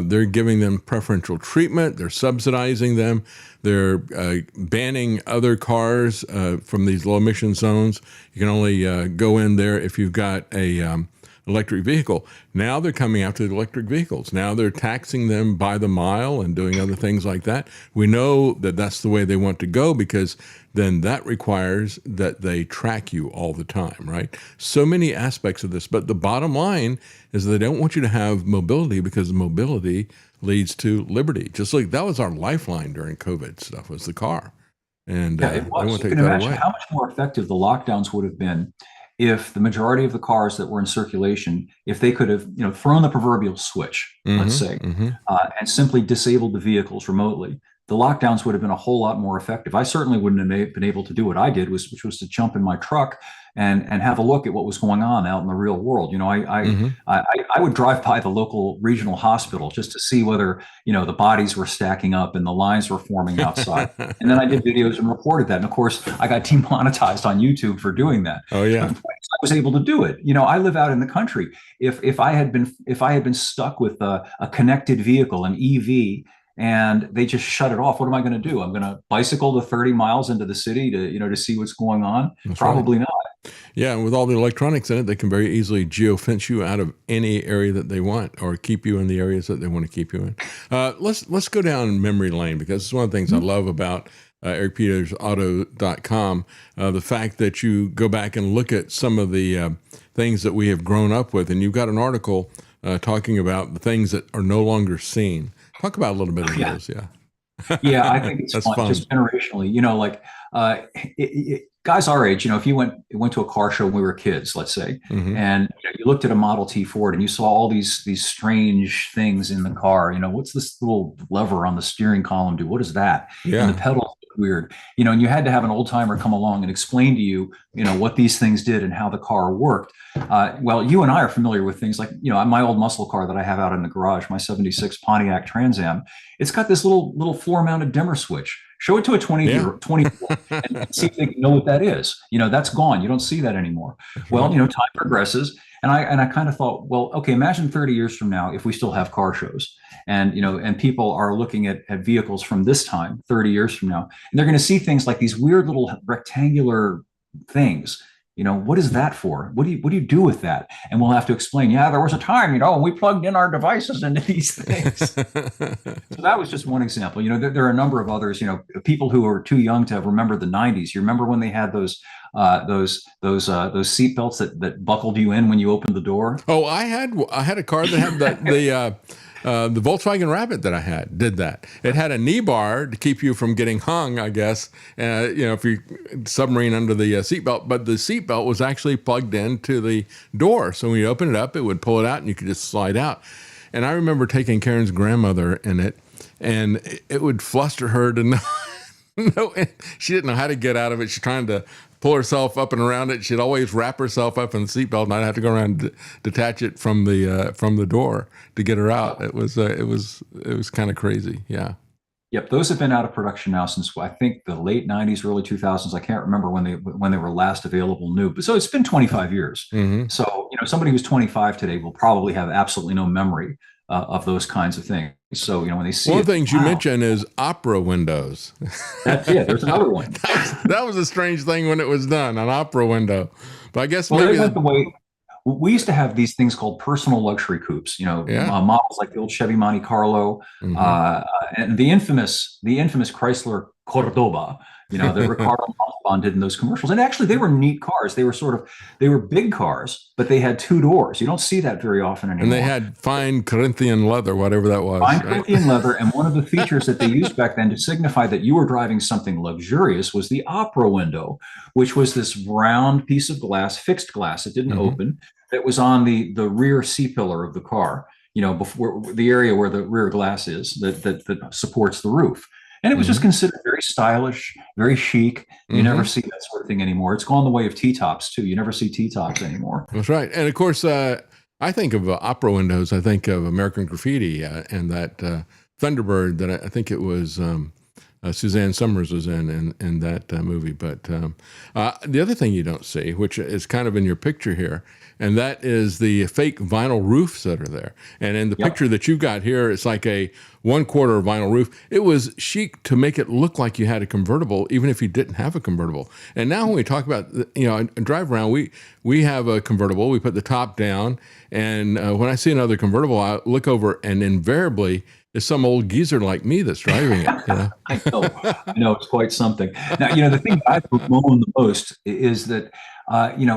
They're giving them preferential treatment. They're subsidizing them. They're banning other cars from these low emission zones. You can only go in there if you've got a electric vehicle. Now they're coming after the electric vehicles. Now they're taxing them by the mile and doing other things like that. We know that that's the way they want to go because then that requires that they track you all the time, right? So many aspects of this. But the bottom line is they don't want you to have mobility because mobility leads to liberty. Just like that was our lifeline during COVID stuff was the car. And it was. they want to You take can that imagine away. how much more effective the lockdowns would have been if the majority of the cars that were in circulation, if they could have, thrown the proverbial switch, let's say, and simply disabled the vehicles remotely, the lockdowns would have been a whole lot more effective. I certainly wouldn't have been able to do what I did, which was to jump in my truck and have a look at what was going on out in the real world. I would drive by the local regional hospital just to see whether, the bodies were stacking up and the lines were forming outside. And then I did videos and reported that. And of course, I got demonetized on YouTube for doing that. Oh yeah. But I was able to do it. I live out in the country. If I had been stuck with a connected vehicle, an EV, and they just shut it off, what am I going to do? I'm going to bicycle to 30 miles into the city to see what's going on? That's Probably right. not. Yeah, and with all the electronics in it, they can very easily geofence you out of any area that they want, or keep you in the areas that they want to keep you in. Let's go down memory lane because it's one of the things I love about ericpetersauto.com. The fact that you go back and look at some of the things that we have grown up with, and you've got an article talking about the things that are no longer seen. Talk about a little bit of those, yeah. Yeah, I think it's That's fun, fun. just generationally. guys our age, if you went to a car show when we were kids, let's say, Hmm. and you looked at a Model T Ford and you saw all these strange things in the car. What's this little lever on the steering column do? What is that? And the Yeah. pedals look weird. And you had to have an old timer come along and explain to you, what these things did and how the car worked. Well, you and I are familiar with things like, my old muscle car that I have out in the garage, my '76 Pontiac Trans Am. It's got this little floor mounted dimmer switch. Show it to a 20 Yeah. year 24 and see if they know what that is. That's gone. You don't see that anymore. That's Well, right. time progresses. And I kind of thought, well, okay, imagine 30 years from now if we still have car shows and people are looking at vehicles from this time, 30 years from now, and they're going to see things like these weird little rectangular things. What is that for? What do you do with that? And we'll have to explain, yeah, there was a time, when we plugged in our devices into these things. So that was just one example. There are a number of others. People who are too young to have remembered the '90s. You remember when they had those seat belts that buckled you in when you opened the door? Oh, I had a car that had the Volkswagen Rabbit that I had did that. It had a knee bar to keep you from getting hung, I guess. If you submarine under the seatbelt, but the seatbelt was actually plugged into the door. So when you open it up, it would pull it out and you could just slide out. And I remember taking Karen's grandmother in it, and it would fluster her to know. No, she didn't know how to get out of it. She's trying to pull herself up and around it. She'd always wrap herself up in the seatbelt, and I'd have to go around and detach it from the door to get her out. It was kind of crazy. Yeah. Yep, those have been out of production now since I think the late '90s, early 2000s. I can't remember when they were last available new, but so it's been 25 years. Hmm. So somebody who's 25 today will probably have absolutely no memory of those kinds of things. So when they see One of it, the things you wow, mentioned is opera windows. that's it. There's another one. That was a strange thing when it was done, an opera window. But I guess Well, they maybe, went the way we used to have these things called personal luxury coupes. yeah. Models like the old Chevy Monte Carlo, Hmm. and the infamous Chrysler Cordoba. That Ricardo Montalban did in those commercials. And actually, they were neat cars. They were big cars, but they had two doors. You don't see that very often anymore. And they had fine Corinthian leather, whatever that was. Fine Right? Corinthian leather, and one of the features that they used back then to signify that you were driving something luxurious was the opera window, which was this round piece of glass, fixed glass. It didn't Hmm. open. That was on the rear C-pillar of the car. Before the area where the rear glass is that supports the roof. And it was just Hmm. considered very stylish, very chic. You never Hmm. see that sort of thing anymore. It's gone the way of T-tops too. You never see T-tops anymore. That's right. And of course, I think of opera windows. I think of American Graffiti and that Thunderbird that I think it was Suzanne Summers was in that movie. But the other thing you don't see, which is kind of in your picture here, and that is the fake vinyl roofs that are there. And in the Yep. picture that you've got here, it's like a 1/4 vinyl roof. It was chic to make it look like you had a convertible, even if you didn't have a convertible. And now when we talk about, and drive around, we have a convertible. We put the top down, and when I see another convertible, I look over, and invariably it's some old geezer like me that's driving it. I know it's quite something. Now, the thing I bemoan the most is that,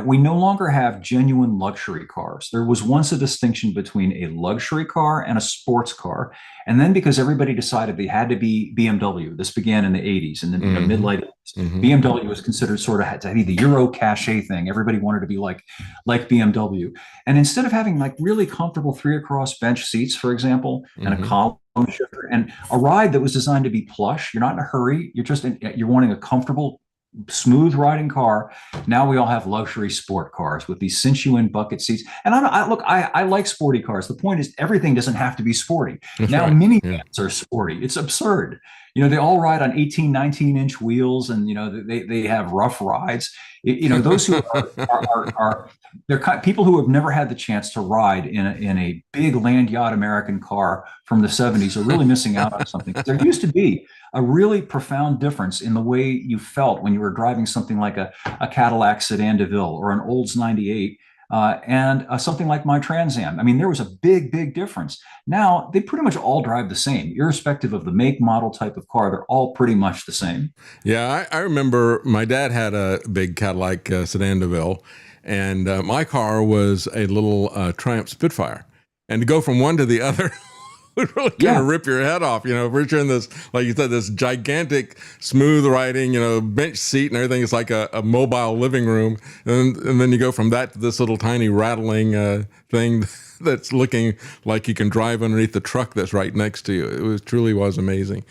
we no longer have genuine luxury cars. There was once a distinction between a luxury car and a sports car. And then because everybody decided they had to be BMW, this began in the '80s and then mid-late '80s. Hmm. BMW was considered sort of had to be the Euro cachet thing. Everybody wanted to be like BMW. And instead of having like really comfortable 3-across bench seats, for example, and a Hmm. column shifter and a ride that was designed to be plush, you're not in a hurry. You're wanting a comfortable, smooth riding car. Now we all have luxury sport cars with these cinch-you-in bucket seats. And I like sporty cars. The point is, everything doesn't have to be sporty. That's Now right. Yeah. minivans are sporty. It's absurd. They all ride on 18, 19-inch wheels, and they have rough rides. Those who are they're people who have never had the chance to ride in a big land yacht American car from the '70s are really missing out on something. There used to be a really profound difference in the way you felt when you were driving something like a Cadillac Sedan DeVille or an Olds 98 and something like my Trans Am. I mean, there was a big, big difference. Now, they pretty much all drive the same, irrespective of the make, model, type of car. They're all pretty much the same. Yeah, I remember my dad had a big Cadillac Sedan DeVille, and my car was a little Triumph Spitfire. And to go from one to the other would really kind of rip your head off. If we're in this, like you said, this gigantic, smooth riding, bench seat and everything is like a mobile living room. And then you go from that to this little tiny rattling thing that's looking like you can drive underneath the truck that's right next to you. It truly was amazing.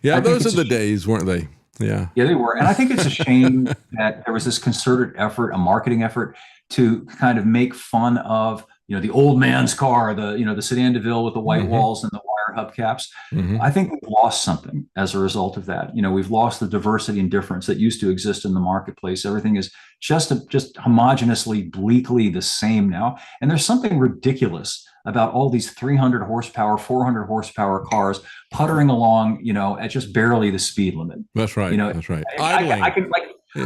Yeah, those are the days, weren't they? Yeah. Yeah, they were. And I think it's a shame that there was this concerted effort, a marketing effort to kind of make fun of, the old man's car, the sedan DeVille with the white walls and the wire hubcaps. I think we've lost something as a result of that. We've lost the diversity and difference that used to exist in the marketplace. Everything is just homogeneously, bleakly the same now. And there's something ridiculous about all these 300 horsepower, 400 horsepower cars puttering along, at just barely the speed limit. That's right. That's right.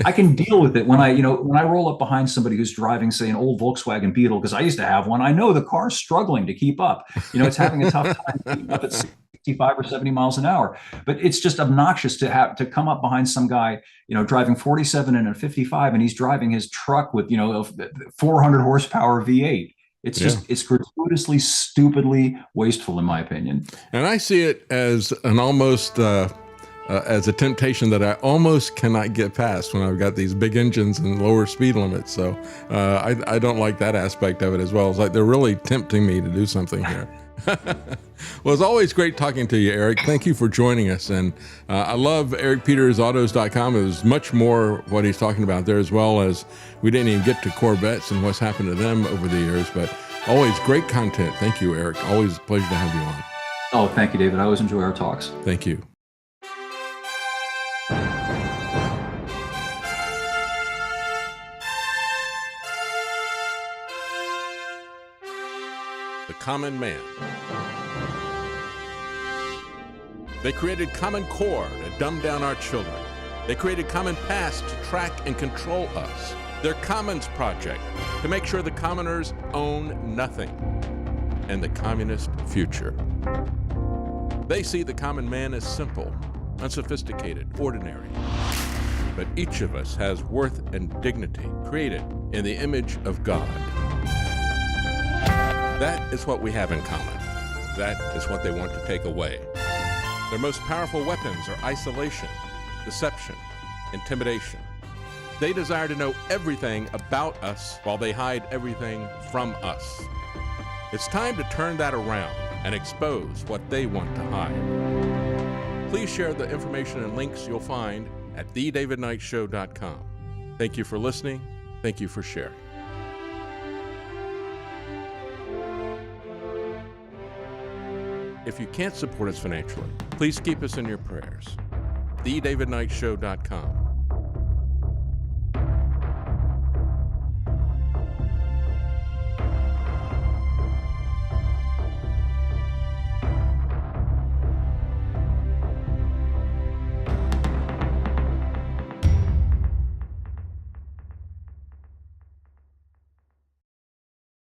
I can deal with it when I roll up behind somebody who's driving, say, an old Volkswagen Beetle, because I used to have one. I know the car's struggling to keep up. It's having a tough time keeping up at 65 or 70 miles an hour. But it's just obnoxious to have to come up behind some guy, driving 47 and a 55, and he's driving his truck with, a 400 horsepower V8. It's just, it's gratuitously, stupidly wasteful, in my opinion. And I see it as an almost, as a temptation that I almost cannot get past when I've got these big engines and lower speed limits. So I don't like that aspect of it as well. It's like they're really tempting me to do something here. Well, it's always great talking to you, Eric. Thank you for joining us. And I love ericpetersautos.com. There's much more what he's talking about there, as well as we didn't even get to Corvettes and what's happened to them over the years, but always great content. Thank you, Eric. Always a pleasure to have you on. Oh, thank you, David. I always enjoy our talks. Thank you. The common man. They created Common Core to dumb down our children. They created Common Pass to track and control us. Their Commons Project to make sure the commoners own nothing. And the communist future. They see the common man as simple, unsophisticated, ordinary. But each of us has worth and dignity, created in the image of God. That is what we have in common. That is what they want to take away. Their most powerful weapons are isolation, deception, intimidation. They desire to know everything about us while they hide everything from us. It's time to turn that around and expose what they want to hide. Please share the information and links you'll find at davidknightshow.com. Thank you for listening. Thank you for sharing. If you can't support us financially, please keep us in your prayers. davidknightshow.com.